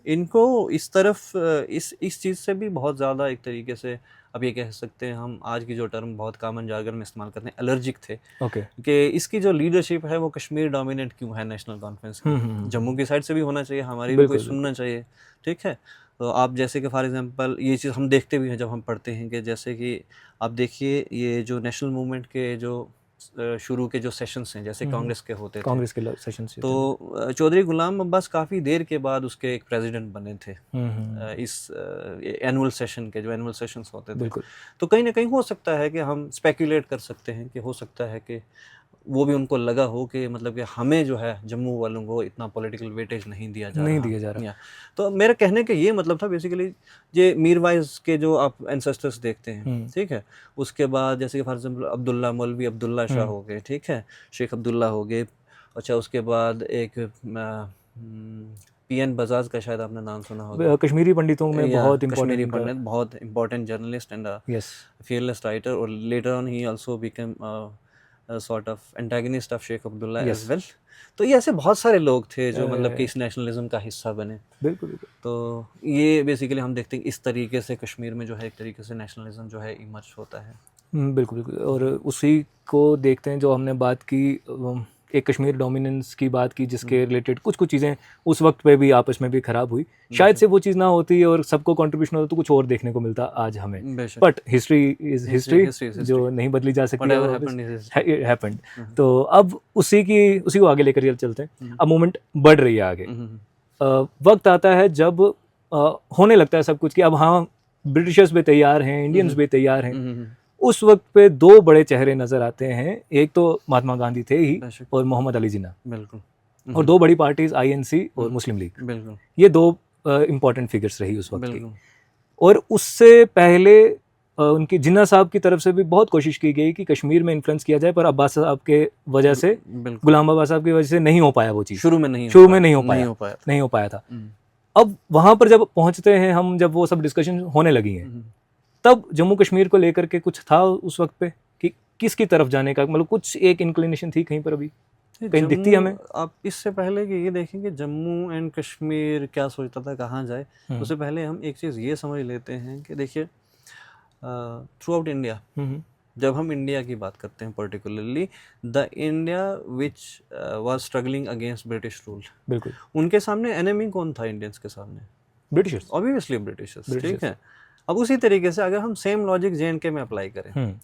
S2: इनको इस तरफ इस चीज़ से भी बहुत ज़्यादा एक तरीके से, अब ये कह सकते हैं हम, आज की जो टर्म बहुत कॉमन जार्गन में इस्तेमाल करते हैं, एलर्जिक थे कि इसकी जो लीडरशिप है वो कश्मीर डोमिनेट क्यों है नेशनल कॉन्फ्रेंस की, जम्मू की साइड से भी होना चाहिए, हमारी भी कोई सुनना चाहिए, ठीक है। तो आप जैसे कि फॉर एग्जांपल ये चीज़ हम देखते भी हैं जब हम पढ़ते हैं कि जैसे कि आप देखिए ये जो नेशनल मूवमेंट के जो शुरू के जो सेशंस हैं, जैसे कांग्रेस के होते थे, कांग्रेस के सेशंस, तो चौधरी गुलाम अब्बास काफ़ी देर के बाद उसके एक प्रेसिडेंट बने थे इस एनुअल सेशन के, जो एनुअल सेशंस होते थे। तो कहीं ना कहीं हो सकता है कि हम स्पेकुलेट कर सकते हैं कि हो सकता है कि वो भी उनको लगा हो कि मतलब कि हमें जो है जम्मू वालों को इतना पॉलिटिकल वेटेज नहीं दिया जा रहा। तो मेरा कहने का ये मतलब था बेसिकली, ये मीरवाइज के जो आप एंसेस्टर्स देखते हैं, ठीक है, उसके बाद जैसे कि फॉर एग्जांपल अब्दुल्ला, मौलवी अब्दुल्ला शाह हो गए, ठीक है, शेख अब्दुल्ला हो गए, अच्छा उसके बाद एक पीएन बजाज का शायद आपने नाम सुना होगा।
S1: कश्मीरी पंडितों में
S2: Yeah,
S1: बहुत
S2: कश्मीरी
S1: इम्पोर्टेंट
S2: पंडित, बहुत important journalist and a
S1: yes
S2: fearless writer, और later on he also became a sort of antagonist of Sheikh Abdullah
S1: Yes.
S2: as well। तो ये ऐसे बहुत सारे लोग थे जो मतलब कि इस नेशनलिज्म का हिस्सा बने।
S1: बिल्कुल बिल्कुल।
S2: तो ये बेसिकली हम देखते हैं इस तरीके से कश्मीर में जो है एक तरीके से नेशनलिज्म जो है इमर्ज होता है।
S1: बिल्कुल बिल्कुल। और उसी को देखते हैं जो हमने बात की, एक कश्मीर डोमिनेंस की बात की जिसके रिलेटेड कुछ कुछ चीज़ें उस वक्त पे भी आपस में भी ख़राब हुई, शायद से वो चीज़ ना होती और सबको कंट्रीब्यूशन होता तो कुछ और देखने को मिलता आज हमें।
S2: बेशक।
S1: But history is history,
S2: history is
S1: जो नहीं बदली जा सकती।
S2: Whatever happened is history।
S1: Happened. तो अब उसी को आगे लेकर चलते हैं। अब मूवमेंट बढ़ रही है आगे। वक्त आता है जब होने लगता है सब कुछ कि अब हाँ ब्रिटिशर्स भी तैयार हैं, इंडियंस भी तैयार हैं। उस वक्त पे दो बड़े चेहरे नजर आते हैं, एक तो महात्मा गांधी थे ही और मोहम्मद अली जिन्ना,
S2: बिल्कुल।
S1: और दो बड़ी पार्टीज आईएनसी और मुस्लिम लीग,
S2: बिल्कुल
S1: ये दो इम्पोर्टेंट फिगर्स रही उस वक्त की।
S2: बिल्कुल।
S1: और उससे पहले उनकी जिन्ना साहब की तरफ से भी बहुत कोशिश की गई कि कश्मीर में इन्फ्लुएंस किया जाए, पर अब्बास साहब के वजह से,
S2: बिल्कुल।
S1: गुलाम अब्बास साहब की वजह से नहीं हो पाया वो चीज़।
S2: शुरू में नहीं
S1: हो पाया था। अब वहाँ पर जब पहुँचते हैं हम, जब वो सब डिस्कशन होने लगी हैं, तब जम्मू कश्मीर को लेकर के कुछ था उस वक्त पे कि किसकी तरफ जाने का, मतलब कुछ एक इंक्लिनेशन थी कहीं पर, अभी कहीं दिखती है हमें?
S2: आप इससे पहले कि ये देखेंगे जम्मू एंड कश्मीर क्या सोचता था कहाँ जाए, उससे पहले हम एक चीज़ ये समझ लेते हैं कि देखिए थ्रू आउट इंडिया, जब हम इंडिया की बात करते हैं particularly the India which was struggling against British rule,
S1: बिल्कुल,
S2: उनके सामने एनिमी कौन था इंडियंस के सामने?
S1: Britishers,
S2: obviously Britishers. ठीक है। अब उसी तरीके से अगर हम सेम लॉजिक जे.एंड.के में अप्लाई करें,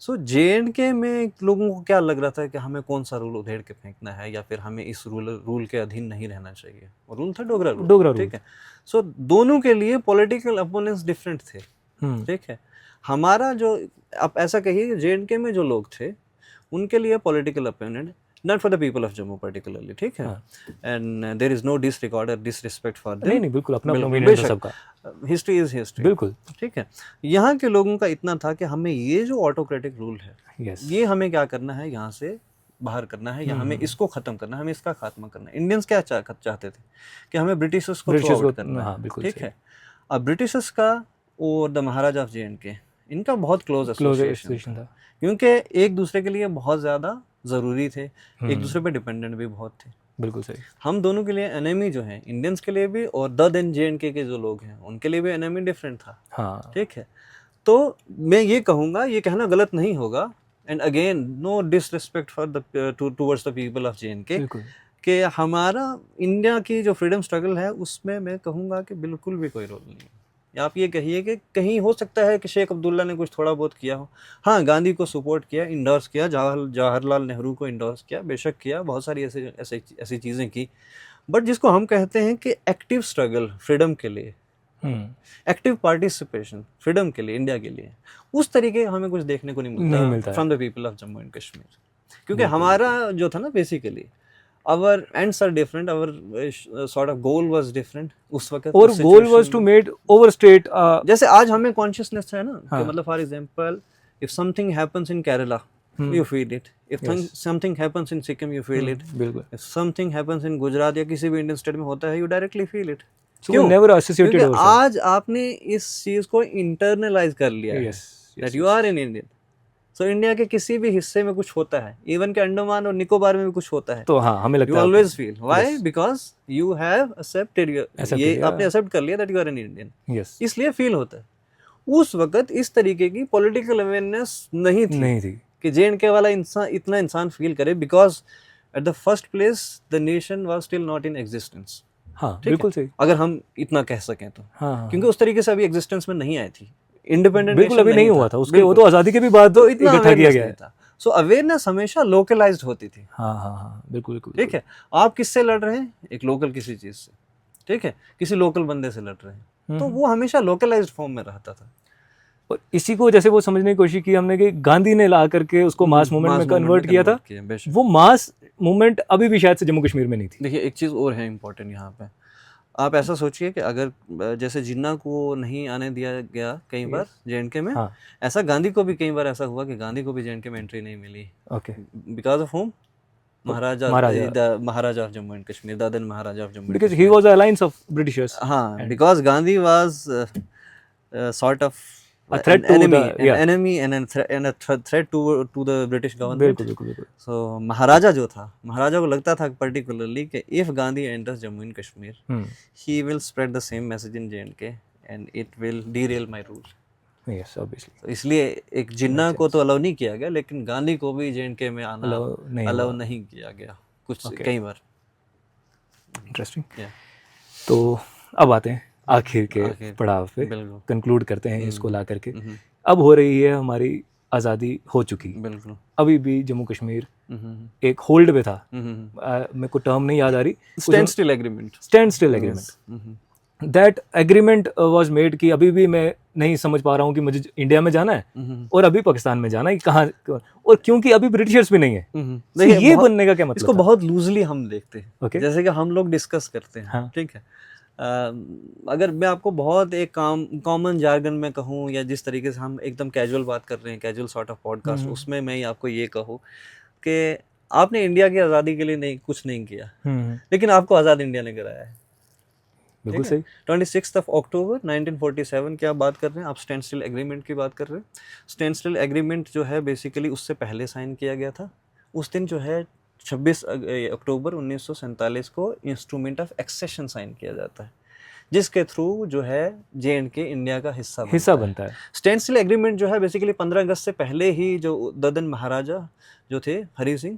S2: सो जे.एंड.के में लोगों को क्या लग रहा था कि हमें कौन सा रूल उधेड़ के फेंकना है या फिर हमें इस रूल के अधीन नहीं रहना चाहिए, और रूल था डोगरा रूल। ठीक है। सो दोनों के लिए पॉलिटिकल अपोनेंट्स डिफरेंट थे। ठीक है। हमारा जो, आप ऐसा कहिए जे.एंड.के में जो लोग थे उनके लिए political opponent, not for the people of Jammu particularly, ठीक है, and there is no disregard or disrespect for them।
S1: नहीं बिल्कुल, अपना ओपिनियन है सबका,
S2: हिस्ट्री इज हिस्ट्री।
S1: बिल्कुल,
S2: ठीक है। यहाँ के लोगों का इतना था कि हमें ये जो ऑटोक्रेटिक रूल है, ये हमें क्या करना है, यहाँ से बाहर करना है, या हमें इसको खत्म करना है, हमें इसका खात्मा करना है। इंडियंस क्या चाहते थे कि हमें ब्रिटिशर्स को थ्रो आउट करना है। ठीक है। अब ब्रिटिशर्स का और द महाराजा ऑफ जे.एंड.के, इनका बहुत क्लोज एसोसिएशन था, क्योंकि एक दूसरे के लिए बहुत ज़्यादा ज़रूरी थे, एक दूसरे पे डिपेंडेंट भी बहुत थे।
S1: बिल्कुल सही।
S2: हम दोनों के लिए एनिमी जो है, इंडियंस के लिए भी और द देन जे.एंड.के के जो लोग हैं उनके लिए भी एनिमी डिफरेंट था।
S1: हाँ।
S2: ठीक है। तो मैं ये कहूँगा, ये कहना गलत नहीं होगा, and again no disrespect for the towards the people of J and K, कि हमारा इंडिया की जो फ्रीडम स्ट्रगल है उसमें मैं कहूँगा कि बिल्कुल भी कोई रोल नहीं है। या आप ये कहिए कि कहीं हो सकता है कि शेख अब्दुल्ला ने कुछ थोड़ा बहुत किया हो, हाँ गांधी को सपोर्ट किया, इंडोर्स किया, जवाहरलाल नेहरू को इंडोर्स किया, बेशक किया, बहुत सारी ऐसी चीज़ें की, बट जिसको हम कहते हैं कि एक्टिव स्ट्रगल फ्रीडम के लिए, एक्टिव पार्टिसिपेशन फ्रीडम के लिए, इंडिया के लिए, उस तरीके हमें कुछ देखने को नहीं मिलता from the people of Jammu and Kashmir, क्योंकि हमारा जो था ना basically our ends are different, our sort of goal was different उस वक्त, और
S1: goal was to made overstate,
S2: जैसे आज हमें consciousness है ना, कि मतलब for example if something happens in Kerala you feel it, if something happens in Sikkim you feel it, if something happens in Gujarat या किसी भी इंडियन स्टेट में होता है you directly feel it। क्यों?
S1: never associated,
S2: क्योंकि आज आपने इस चीज को internalize कर लिया है that you are an Indian। So, India के किसी भी हिस्से में कुछ होता है, इवन के अंडमान और निकोबार में भी कुछ होता है,
S1: तो हाँ हमें लगता है
S2: you always feel why because you have accepted ये आपने एक्सेप्ट कर लिया that you are an Indian, इसलिए फील होता है। उस वक्त इस तरीके की पॉलिटिकल अवेयरनेस नहीं थी कि जे.एंड.के वाला इतना इंसान फील करे, because at the first place the nation was still not in existence. हाँ बिल्कुल सही, अगर हम इतना कह सकें तो, क्योंकि उस तरीके से अभी एग्जिस्टेंस में नहीं आई थी, इंडिपेंडेंट
S1: बिल्कुल अभी नहीं हुआ था उसके, वो तो आज़ादी के भी बाद तो इकट्ठा किया गया था।
S2: सो अवेयरनेस हमेशा लोकलाइज्ड होती थी।
S1: हाँ बिल्कुल।
S2: ठीक है। आप किससे लड़ रहे हैं? एक लोकल किसी चीज से, ठीक है, किसी लोकल बंदे से लड़ रहे हैं, तो वो हमेशा लोकलाइज्ड फॉर्म में रहता था।
S1: और इसी को जैसे वो समझने की कोशिश की हमने कि गांधी ने ला करके उसको मास मूवमेंट में कन्वर्ट किया था, वो मास मूवमेंट अभी भी शायद से जम्मू कश्मीर में नहीं थी।
S2: देखिए एक चीज़ और है इम्पोर्टेंट यहाँ पे, आप ऐसा सोचिए कि अगर जैसे जिन्ना को नहीं आने दिया गया कई बार जे.एंड.के में, ऐसा गांधी को भी कई बार ऐसा हुआ कि गांधी को भी जे.एंड.के में एंट्री नहीं मिली।
S1: Okay,
S2: because of home Maharaja
S1: Maharaja.
S2: the Maharaja of Jammu and Kashmir, the then Maharaja of Jammu and
S1: Because
S2: Kashmir.
S1: he was the alliance of Britishers.
S2: हाँ, because Gandhi was sort of
S1: A threat
S2: an
S1: to
S2: enemy,
S1: the- yeah.
S2: and a threat to the British government.
S1: बिल्कुल बिल्कुल बिल्कुल.
S2: So महाराजा जो था, महाराजा को लगता था particularly कि if Gandhi enters Jammu and Kashmir, he will spread the same message in J&K and it will derail my rule.
S1: Yes, obviously.
S2: तो इसलिए एक जिन्ना को तो अलाउ नहीं किया गया, लेकिन गांधी को भी J&K में आना
S1: Allow
S2: नहीं किया गया कुछ कई बार.
S1: Interesting.
S2: Yeah.
S1: तो अब आते हैं आखिर के पड़ाव पे,
S2: बिल्कुल.
S1: कंक्लूड करते हैं इसको ला करके. अब हो रही है हमारी आज़ादी हो चुकी.
S2: बिल्कुल.
S1: अभी भी जम्मू कश्मीर एक होल्ड पे था. मेरे को टर्म नहीं याद आ रही.
S2: Stand still agreement.
S1: Stand still agreement. That agreement was made कि अभी भी मैं नहीं समझ पा रहा हूँ कि मुझे इंडिया में जाना है और अभी पाकिस्तान में जाना है, कहाँ, और क्योंकि अभी ब्रिटिशर्स भी नहीं है. तो ये बनने का क्या मतलब?
S2: इसको बहुत लूजली हम देखते हैं.
S1: Okay.
S2: जैसे कि हम लोग डिस्कस करते हैं.
S1: हाँ.
S2: ठीक है. अगर मैं आपको बहुत एक कॉमन जार्गन में कहूँ, या जिस तरीके से हम एकदम कैजुअल बात कर रहे हैं, कैजुअल सॉर्ट ऑफ पॉडकास्ट, उसमें मैं आपको ये कहूँ कि आपने इंडिया की आज़ादी के लिए कुछ नहीं किया, लेकिन आपको आज़ाद इंडिया ने कराया है.
S1: बिल्कुल सही.
S2: 26 अक्टूबर 1947 की आप बात कर रहे हैं, आप स्टैंड स्टिल एग्रीमेंट की बात कर रहे हैं. स्टैंड स्टिल एग्रीमेंट जो है बेसिकली उससे पहले साइन किया गया था. उस दिन जो है 26 अक्टूबर 1947 को इंस्ट्रूमेंट ऑफ एक्सेशन साइन किया जाता है, जिसके थ्रू जो है J&K इंडिया का हिस्सा
S1: बनता है.
S2: स्टैंड स्टिल एग्रीमेंट जो है बेसिकली 15 अगस्त से पहले ही जो ददन महाराजा जो थे हरी सिंह,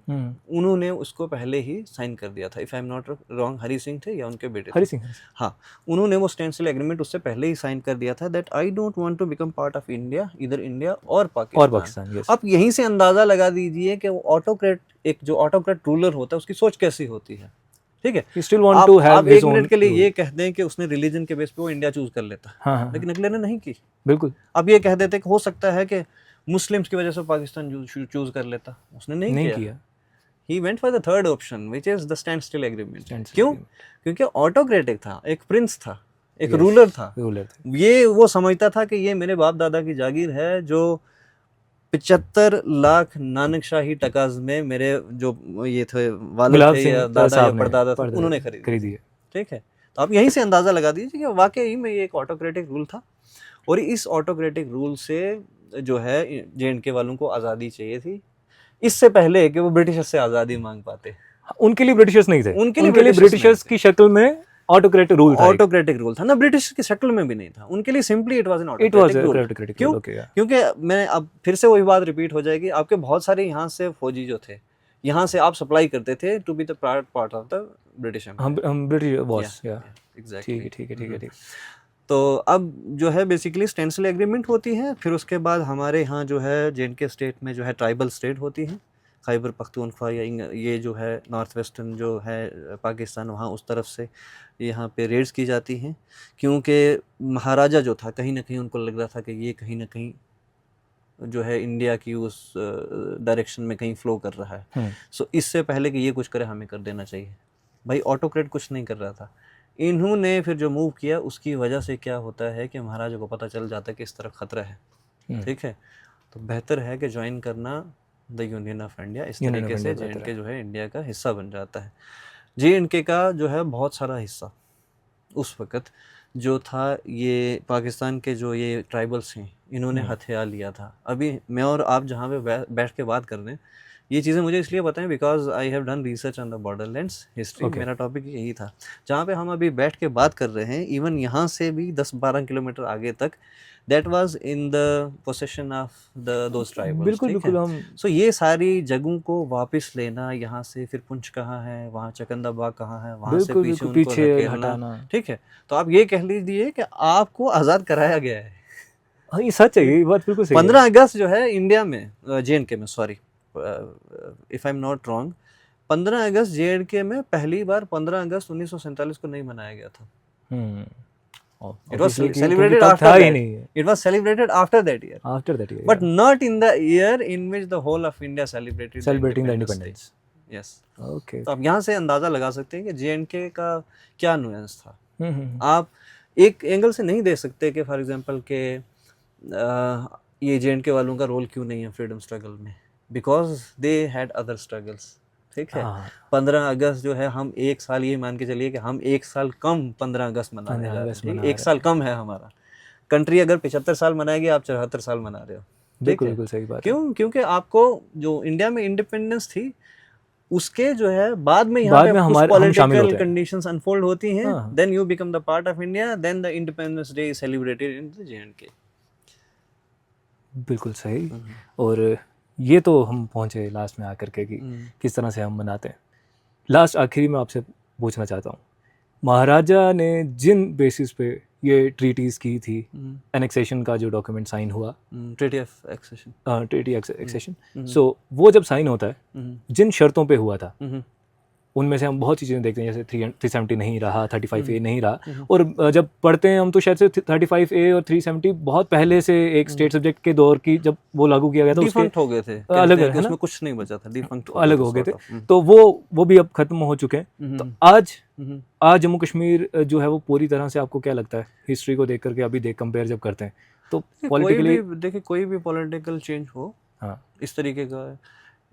S2: उन्होंने उसको पहले ही साइन कर दिया था. If I am not wrong, Hari Singh थे या उनके बेटे?
S1: हरी सिंह.
S2: हाँ, उन्होंने वो स्टैंड स्टिल एग्रीमेंट उससे पहले ही साइन कर दिया था that I don't want to become part of India, इधर इंडिया और पाकिस्तान.
S1: yes.
S2: आप यहीं से अंदाजा लगा दीजिए कि वो ऑटोक्रेट, एक जो ऑटोक्रेट रूलर होता है उसकी सोच कैसी होती है. ठीक है.
S1: Still want to have
S2: आप
S1: his
S2: एक मिनट
S1: own
S2: के लिए
S1: rule.
S2: ये कह दें कि उसने रिलीजन के बेस पे वो इंडिया चूज कर लेता,
S1: हाँ.
S2: लेकिन अगले ने नहीं की.
S1: बिल्कुल.
S2: अब ये कह देते कि हो सकता है कि मुस्लिम्स की वजह से पाकिस्तान चूज कर लेता, उसने नहीं किया. He went for the third option, which is the standstill agreement. क्यों? क्योंकि ऑटोक्रेटिक था, एक प्रिंस था, एक रूलर था. ये वो समझता था कि ये मेरे बाप दादा की जागीर है, जो 75 लाख नानकशाही टकाज में मेरे जो ये थे वालिद थे या दादा या परदादा थे, उन्होंने खरीदी. ठीक है. तो आप यहीं से अंदाजा लगा दीजिए कि वाकई में ये एक ऑटोक्रेटिक रूल था, और इस ऑटोक्रेटिक रूल से जो है J&K वालों को आज़ादी चाहिए थी, इससे पहले कि वो ब्रिटिशर्स से आज़ादी मांग पाते.
S1: उनके लिए ब्रिटिशर्स नहीं थे.
S2: उनके लिए
S1: ब्रिटिशर्स की शक्ल में ऑटोक्रेटिक रूल
S2: था ना, ब्रिटिश की शक्ल में भी नहीं था. उनके लिए simply it was an autocratic rule. क्योंकि मैं अब फिर से वही बात रिपीट हो जाएगी. आपके बहुत सारे यहाँ से फौजी जो थे, यहाँ से आप सप्लाई करते थे to be the part of the British empire.
S1: हम ब्रिटिश बॉस.
S2: एग्जैक्टली.
S1: ठीक है.
S2: तो अब जो है बेसिकली स्टैंड स्टिल एग्रीमेंट होती है. फिर उसके बाद हमारे यहाँ जो है J&K स्टेट में जो है ट्राइबल स्टेट होती है, खैबर पख्तूनख्वा या ये जो है नॉर्थ वेस्टर्न जो है पाकिस्तान, वहाँ उस तरफ से यहाँ पे रेड्स की जाती हैं, क्योंकि महाराजा जो था कहीं ना कहीं उनको लग रहा था कि ये कहीं ना कहीं जो है इंडिया की उस डायरेक्शन में कहीं फ्लो कर रहा है. सो इससे पहले कि ये कुछ करे हमें कर देना चाहिए. भाई ऑटोक्रेट कुछ नहीं कर रहा था. इन्होंने फिर जो मूव किया उसकी वजह से क्या होता है कि महाराजा को पता चल जाता है कि इस तरफ खतरा है. ठीक है. तो बेहतर है कि ज्वाइन करना द यूनियन ऑफ इंडिया. इस तरीके से J&K जो है इंडिया का हिस्सा बन जाता है. J&K का जो है बहुत सारा हिस्सा उस वक़्त जो था, ये पाकिस्तान के जो ये ट्राइबल्स हैं, इन्होंने हथिया लिया था. अभी मैं और आप जहाँ पे बैठ के बात कर रहे हैं, ये चीज़ें मुझे इसलिए बताएं because I have done research on the Borderlands history. मेरा टॉपिक यही था. जहाँ पे हम अभी बैठ के बात कर रहे हैं, इवन यहाँ से भी 10-12 किलोमीटर आगे तक, that was in the possession of those tribals.
S1: बिल्कुल. हम
S2: सो ये सारी जगहों को वापस लेना, यहाँ से फिर पुंछ कहाँ है, वहाँ चकंदा बाग कहाँ है, वहाँ से पीछे उनको हटाना. ठीक है. तो आप ये कह लीजिए कि आपको आज़ाद कराया गया है.
S1: हाँ, ये सच है. ये बात बिल्कुल सही है.
S2: 15 अगस्त जो है इंडिया में, J&K में, sorry if I am not wrong, 15 August J&K में पहली बार 15 अगस्त 1947 को नहीं मनाया गया था. It was celebrated after that. It was celebrated after that year. But not in the year in which the whole of India celebrating the independence. Yes.
S1: Okay.
S2: तो आप यहाँ से अंदाजा लगा सकते हैं कि J&K का क्या नुएंस था. आप एक एंगल से नहीं दे सकते कि फॉर एग्जांपल के ये J&K वालों का रोल क्यों नहीं है फ्रीडम स्ट्रगल में, because they had other struggles. ठीक है। 15 अगस्त जो है हम एक साल ये मान के चलिए कि हम एक साल कम 15 अगस्त मनाने जा रहे हैं, एक साल कम है हमारा। कंट्री अगर 75 साल मनाएगी, आप 74 साल मना रहे हो।
S1: बिल्कुल बिल्कुल सही बात।
S2: क्यों? क्योंकि आपको जो इंडिया में इंडिपेंडेंस थी उसके जो है बाद में यहाँ पे कुछ पॉलिटिकल कंडीशंस अनफोल्ड होती हैं, then you become the part of India, then the independence day is celebrated in the JNK।
S1: बिल्कुल सही। और ये तो हम पहुंचे लास्ट में आकर के कि किस तरह से हम मनाते हैं। लास्ट आखिरी में आपसे पूछना चाहता हूँ, महाराजा ने जिन बेसिस पे ये ट्रीटीज़ की थी, एनेक्सेशन का जो डॉक्यूमेंट साइन हुआ,
S2: ट्रीटी
S1: एक्सेशन, सो वो जब साइन होता है, जिन शर्तों पे हुआ था उनमें से हम बहुत सी चीज़ें देखते हैं, जैसे 370 नहीं रहा, 35A नहीं रहा। और जब पढ़ते हैं हम तो शायद से 35A और 370 बहुत पहले से एक स्टेट सब्जेक्ट के दौर की जब वो लागू किया गया था,
S2: डिफंक्ट हो गए थे,
S1: अलग है ना,
S2: उसमें कुछ नहीं बचा था, डिफंक्ट
S1: अलग हो गए थे। तो वो भी अब खत्म हो चुके हैं। तो आज जम्मू कश्मीर जो है वो पूरी तरह से, आपको क्या लगता है हिस्ट्री को देख करके अभी कंपेयर जब करते हैं तो पॉलिटिकली,
S2: देखिए कोई भी पॉलिटिकल चेंज हो,
S1: हाँ,
S2: इस तरीके का,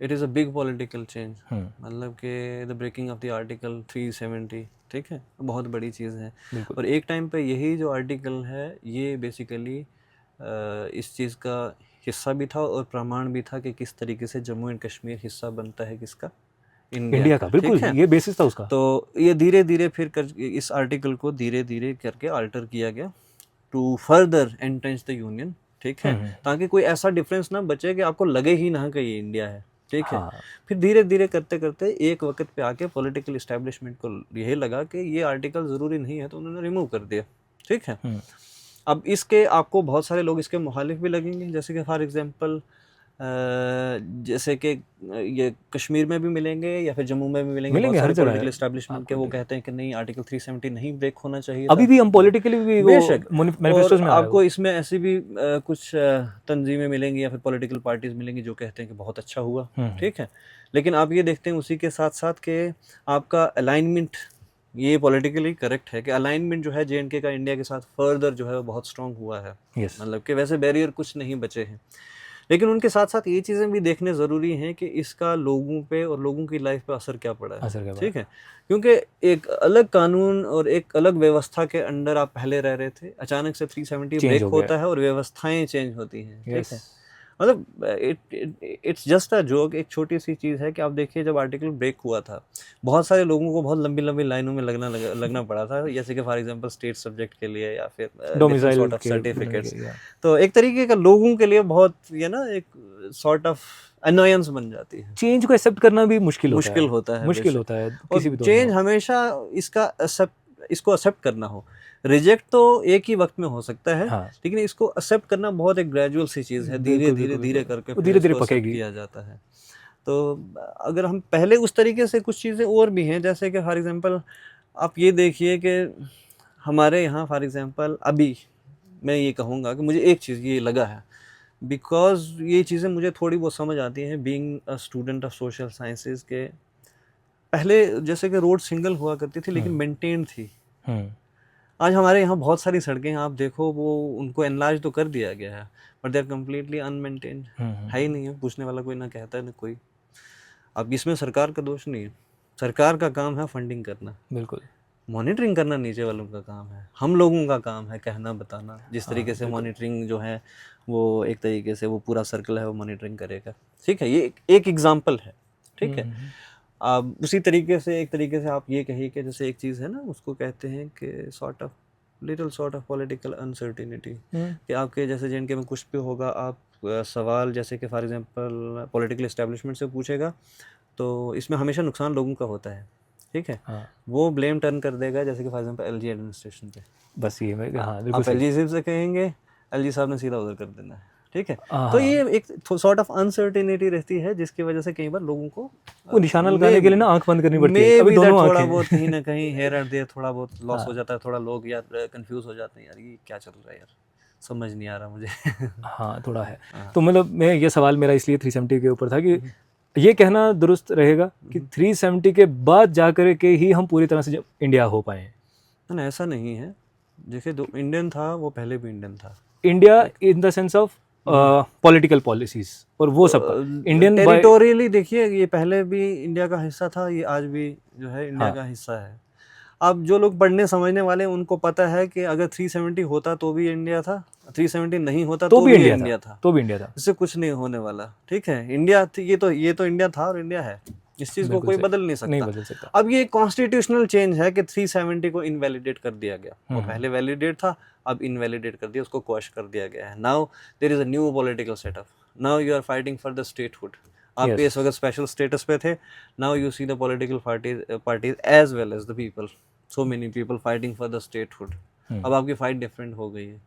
S2: it is a big political change. मतलब कि the breaking of the article 370, ठीक है, बहुत बड़ी चीज़ है। और एक टाइम पे यही जो आर्टिकल है ये बेसिकली इस चीज़ का हिस्सा भी था और प्रमाण भी था कि किस तरीके से जम्मू एंड कश्मीर हिस्सा बनता है किसका, इंडिया का।
S1: बिल्कुल, ये बेसिस था उसका।
S2: तो ये धीरे धीरे फिर इस आर्टिकल को धीरे धीरे करके अल्टर किया गया to further entrench the union, ठीक है, ताकि कोई ऐसा डिफरेंस ना बचे कि आपको लगे ही ना कि ये इंडिया है, ठीक है। फिर धीरे धीरे करते करते एक वक्त पे आके पॉलिटिकल इस्टेब्लिशमेंट को यही लगा कि ये आर्टिकल ज़रूरी नहीं है, तो उन्होंने रिमूव कर दिया, ठीक है। अब इसके आपको बहुत सारे लोग इसके मुखालिफ भी लगेंगे, जैसे कि फॉर एग्जांपल जैसे कि ये कश्मीर में भी मिलेंगे या फिर जम्मू में भी मिलेंगे बहुत सारे पॉलिटिकल एस्टैब्लिशमेंट के, वो कहते हैं कि नहीं आर्टिकल 370 नहीं ब्रेक होना चाहिए।
S1: अभी भी हम पॉलिटिकली भी वो मैनिफेस्टोस में
S2: आपको इसमें ऐसी भी कुछ तंजीमें मिलेंगी या फिर पॉलिटिकल पार्टीज मिलेंगी जो कहते हैं कि बहुत अच्छा हुआ, ठीक है। लेकिन आप ये देखते हैं उसी के साथ साथ कि आपका अलाइनमेंट, ये पॉलिटिकली करेक्ट है कि अलाइनमेंट जो है JNK का इंडिया के साथ फर्दर जो है वो बहुत स्ट्रॉन्ग हुआ है। मतलब कि वैसे बैरियर कुछ नहीं बचे हैं, लेकिन उनके साथ साथ ये चीज़ें भी देखने ज़रूरी हैं कि इसका लोगों पे और लोगों की लाइफ पे असर क्या पड़ा है, ठीक है। क्योंकि एक अलग कानून और एक अलग व्यवस्था के अंडर आप पहले रह रहे थे, अचानक से 370 ब्रेक होता है और व्यवस्थाएं चेंज होती हैं, ठीक है। मतलब इट्स जस्ट अ जोक, एक छोटी सी चीज़ है कि आप देखिए जब आर्टिकल ब्रेक हुआ था बहुत सारे लोगों को बहुत लंबी लंबी लाइनों में लगना पड़ा था, जैसे कि फॉर एग्जांपल स्टेट सब्जेक्ट के लिए या फिर सॉर्ट ऑफ सर्टिफिकेट्स। तो एक तरीके का लोगों के लिए बहुत ये ना एक सॉर्ट ऑफ अनोयंस बन जाती है।
S1: चेंज को एक्सेप्ट करना भी मुश्किल होता है
S2: किसी भी चेंज हमेशा इसको एक्सेप्ट करना हो, रिजेक्ट तो एक ही वक्त में हो सकता है, हाँ। लेकिन इसको एक्सेप्ट करना बहुत एक ग्रेजुअल सी चीज़ है, धीरे करके
S1: धीरे पकेगी
S2: किया जाता है। तो अगर हम पहले उस तरीके से कुछ चीज़ें और भी हैं, जैसे कि फॉर एग्जांपल आप ये देखिए कि हमारे यहाँ फॉर एग्जांपल अभी मैं ये कहूँगा कि मुझे एक चीज़ ये लगा है, बिकॉज ये चीज़ें मुझे थोड़ी बहुत समझ आती हैं being a student of social sciences के, पहले जैसे कि रोड सिंगल हुआ करती थी लेकिन मेंटेन थी। आज हमारे यहाँ बहुत सारी सड़कें आप देखो वो उनको एनलार्ज तो कर दिया गया है बट दे आर कम्प्लीटली अनमेंटेन्ड, है ही नहीं है, पूछने वाला कोई ना कहता है ना कोई। अब इसमें सरकार का दोष नहीं है, सरकार का काम है फंडिंग करना, बिल्कुल मॉनिटरिंग करना नीचे वालों का काम है, हम लोगों का काम है कहना बताना, जिस तरीके से मॉनिटरिंग जो है वो एक तरीके से वो पूरा सर्कल है वो मॉनिटरिंग करेगा, ठीक है। ये एक एग्जाम्पल है, ठीक है। अब उसी तरीके से एक तरीके से आप ये कहिए कि जैसे एक चीज़ है ना उसको कहते हैं कि little sort of political uncertainty, कि आपके जैसे JNK में कुछ भी होगा, आप सवाल जैसे कि फॉर एग्जांपल पॉलिटिकल एस्टेब्लिशमेंट से पूछेगा तो इसमें हमेशा नुकसान लोगों का होता है, ठीक है। वो ब्लेम टर्न कर देगा जैसे कि फॉर एग्जांपल LG एडमिनिस्ट्रेशन पे, बस ये आप LG से कहेंगे LG साहब ने सीधा उधर कर देना है, ठीक है। तो ये एक सॉर्ट ऑफ अनसर्टेनिटी रहती है जिसकी वजह से कई बार लोगों को वो निशाना लगाने के लिए ना आंख बंद करनी पड़ती है, अभी दोनों थोड़ा बहुत कहीं ना कहीं हेयर एट देयर थोड़ा बहुत लॉस हो जाता है, थोड़ा लोग यार कंफ्यूज हो जाते हैं, यार ये क्या चल रहा है यार, समझ नहीं आ रहा मुझे। हाँ थोड़ा है। तो मतलब मैं ये सवाल मेरा इसलिए 370 के ऊपर था कि ये कहना दुरुस्त रहेगा कि 370 के बाद जाकर के ही हम पूरी तरह से इंडिया हो पाए। ना ऐसा नहीं है, देखिए जो इंडियन था वो पहले भी इंडियन था, India in the sense of
S1: political policies और वो सब इंडियन
S2: टेरिटोरियली देखिए, ये पहले भी इंडिया का हिस्सा था, ये आज भी जो है इंडिया का हिस्सा है। अब जो लोग पढ़ने समझने वाले हैं उनको पता है कि अगर 370 होता तो भी इंडिया था, 370 नहीं होता तो भी इंडिया था,
S1: तो भी इंडिया था।
S2: इससे कुछ नहीं होने वाला, ठीक है। इंडिया ये तो इंडिया था और इंडिया है, इस चीज को कोई बदल नहीं सकता। अब ये कॉन्स्टिट्यूशनल चेंज है कि 370 को इनवैलिडेट कर दिया गया, वो पहले वैलिडेट था, अब इनवैलिडेट कर दिया, उसको क्वैश कर दिया गया है। Now there is a new political setup, now you are fighting for the statehood. आप इस वक्त स्पेशल स्टेटस पे थे, now you see the political parties as well as the people, so many people fighting for the statehood. अब आपकी fight different हो गई है।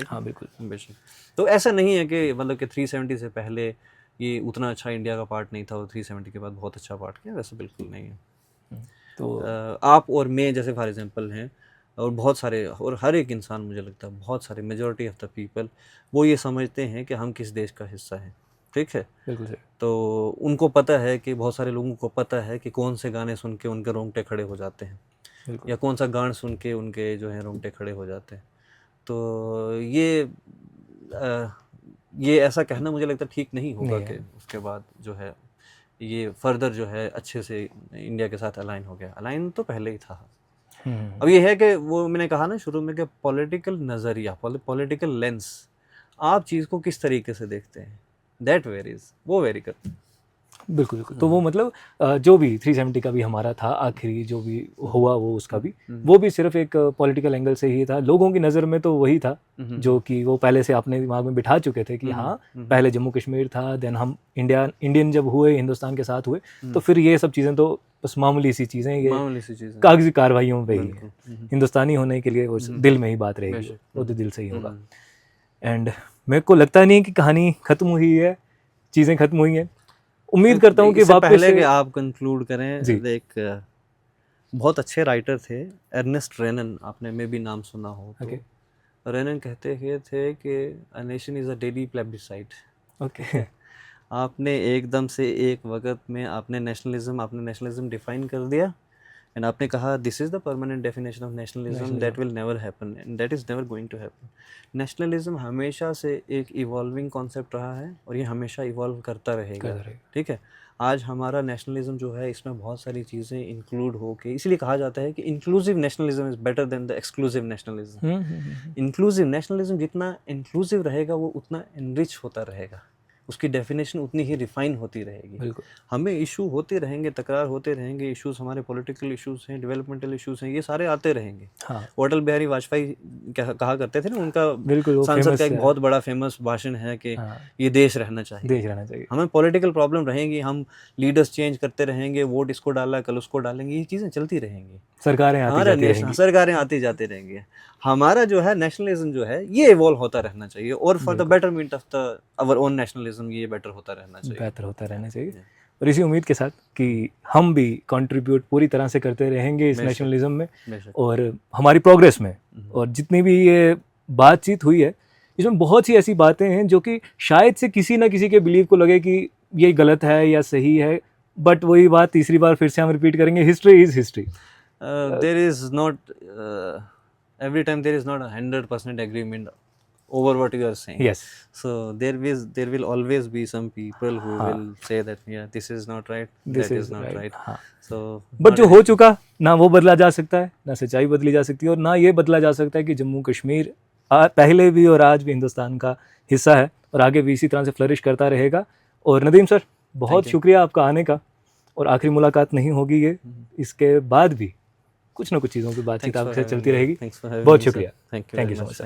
S1: हाँ बिल्कुल,
S2: बेशक। तो ऐसा नहीं है कि मतलब कि 370 से पहले ये उतना अच्छा इंडिया का पार्ट नहीं था और 370 के बाद बहुत अच्छा पार्ट किया, वैसे बिल्कुल नहीं है। तो आप और मैं जैसे फॉर एग्जांपल हैं, और बहुत सारे, और हर एक इंसान मुझे लगता है बहुत सारे मेजॉरिटी ऑफ द पीपल वो ये समझते हैं कि हम किस देश का हिस्सा हैं, ठीक है।
S1: बिल्कुल सही।
S2: तो उनको पता है कि बहुत सारे लोगों को पता है कि कौन से गाने सुन के उनके रोंगटे खड़े हो जाते हैं, या कौन सा गान सुन के उनके जो है रोंगटे खड़े हो जाते हैं। तो ये ऐसा कहना मुझे लगता है ठीक नहीं होगा कि उसके बाद जो है ये फर्दर जो है अच्छे से इंडिया के साथ अलाइन हो गया। अलाइन तो पहले ही था। अब ये है कि वो मैंने कहा ना शुरू में कि पॉलिटिकल नज़रिया, पॉलिटिकल लेंस, आप चीज़ को किस तरीके से देखते हैं, दैट वेरीज, वो वेरी करता है।
S1: बिल्कुल बिल्कुल। तो वो मतलब जो भी 370 का भी हमारा था, आखिरी जो भी हुआ वो उसका भी, वो भी सिर्फ एक पॉलिटिकल एंगल से ही था। लोगों की नज़र में तो वही था जो कि वो पहले से अपने दिमाग में बिठा चुके थे कि हाँ पहले जम्मू कश्मीर था, देन हम इंडियन जब हुए, हिंदुस्तान के साथ हुए, तो फिर ये सब चीज़ें तो बस मामूली सी चीज़ें, ये कागजी कार्रवाइयों पे ही है। हिंदुस्तानी होने के लिए वो दिल में ही बात रहेगी, वो तो दिल से ही होगा। एंड मेरे को लगता नहीं कि कहानी ख़त्म हुई है, चीज़ें ख़त्म हुई हैं। उम्मीद करता हूँ कि वापस
S2: पहले कि आप कंक्लूड करें, एक बहुत अच्छे राइटर थे अर्नेस्ट रेनन, आपने में भी नाम सुना हो तो। रेनन कहते थे कि a nation is a daily plebiscite. Okay, आपने एकदम से एक वक्त में आपने नेशनलिज्म डिफाइन कर दिया एंड आपने कहा this is the permanent definition of nationalism, that will never happen and that is never going to happen. Nationalism हमेशा से एक इवॉल्विंग कॉन्सेप्ट रहा है और ये हमेशा इवॉल्व करता रहेगा, ठीक है। आज हमारा नेशनलिज्म जो है इसमें बहुत सारी चीज़ें इंक्लूड हो के, इसलिए कहा जाता है कि inclusive nationalism is better than the exclusive nationalism. Inclusive nationalism जितना इंक्लूसिव रहेगा वो उतना एनरिच होता रहेगा, उसकी डेफिनेशन उतनी ही रिफाइन होती रहेगी। हमें इशू होते रहेंगे, तकरार होते रहेंगे, इश्यूज हमारे पॉलिटिकल इश्यूज हैं, डेवलपमेंटल इश्यूज हैं, ये सारे आते रहेंगे। अटल बिहारी वाजपेयी कहा करते थे ना, उनका सांसद का एक बहुत बड़ा फेमस भाषण है कि ये देश रहना चाहिए। हमें पॉलिटिकल प्रॉब्लम रहेंगी, हम लीडर्स चेंज करते रहेंगे, वोट इसको डाला कल उसको डालेंगे, ये चीज़ें चलती रहेंगी, सरकारें आती जाती रहेंगी। हमारा जो है नेशनलिज्म जो है ये इवॉल्व होता रहना चाहिए और for the betterment of the our own nationalism ये बेटर होता रहना चाहिए।
S1: और इसी उम्मीद के साथ कि हम भी कंट्रीब्यूट पूरी तरह से करते रहेंगे इस नेशनलिज्म में और हमारी प्रोग्रेस में। और जितनी भी ये बातचीत हुई है इसमें बहुत सी ऐसी बातें हैं जो कि शायद से किसी ना किसी के बिलीव को लगे कि ये गलत है या सही है, बट वही बात तीसरी बार फिर से हम रिपीट करेंगे, history is history.
S2: There is not every time there is not 100% agreement over what you are saying.
S1: Yes.
S2: So there will always be some people who will say that yeah this is not right, that is not right. So
S1: but जो हो चुका ना वो बदला जा सकता है, ना सच्चाई बदली जा सकती है, और ना ये बदला जा सकता है कि जम्मू कश्मीर पहले भी और आज भी हिंदुस्तान का हिस्सा है और आगे भी इसी तरह से फ्लरिश करता रहेगा। और नदीम सर बहुत शुक्रिया आपका आने का, और आखिरी मुलाकात नहीं होगी ये, इसके बाद भी कुछ ना कुछ चीज़ों की बातचीत आपसे चलती रहेगी। बहुत शुक्रिया, थैंक यू सो मच।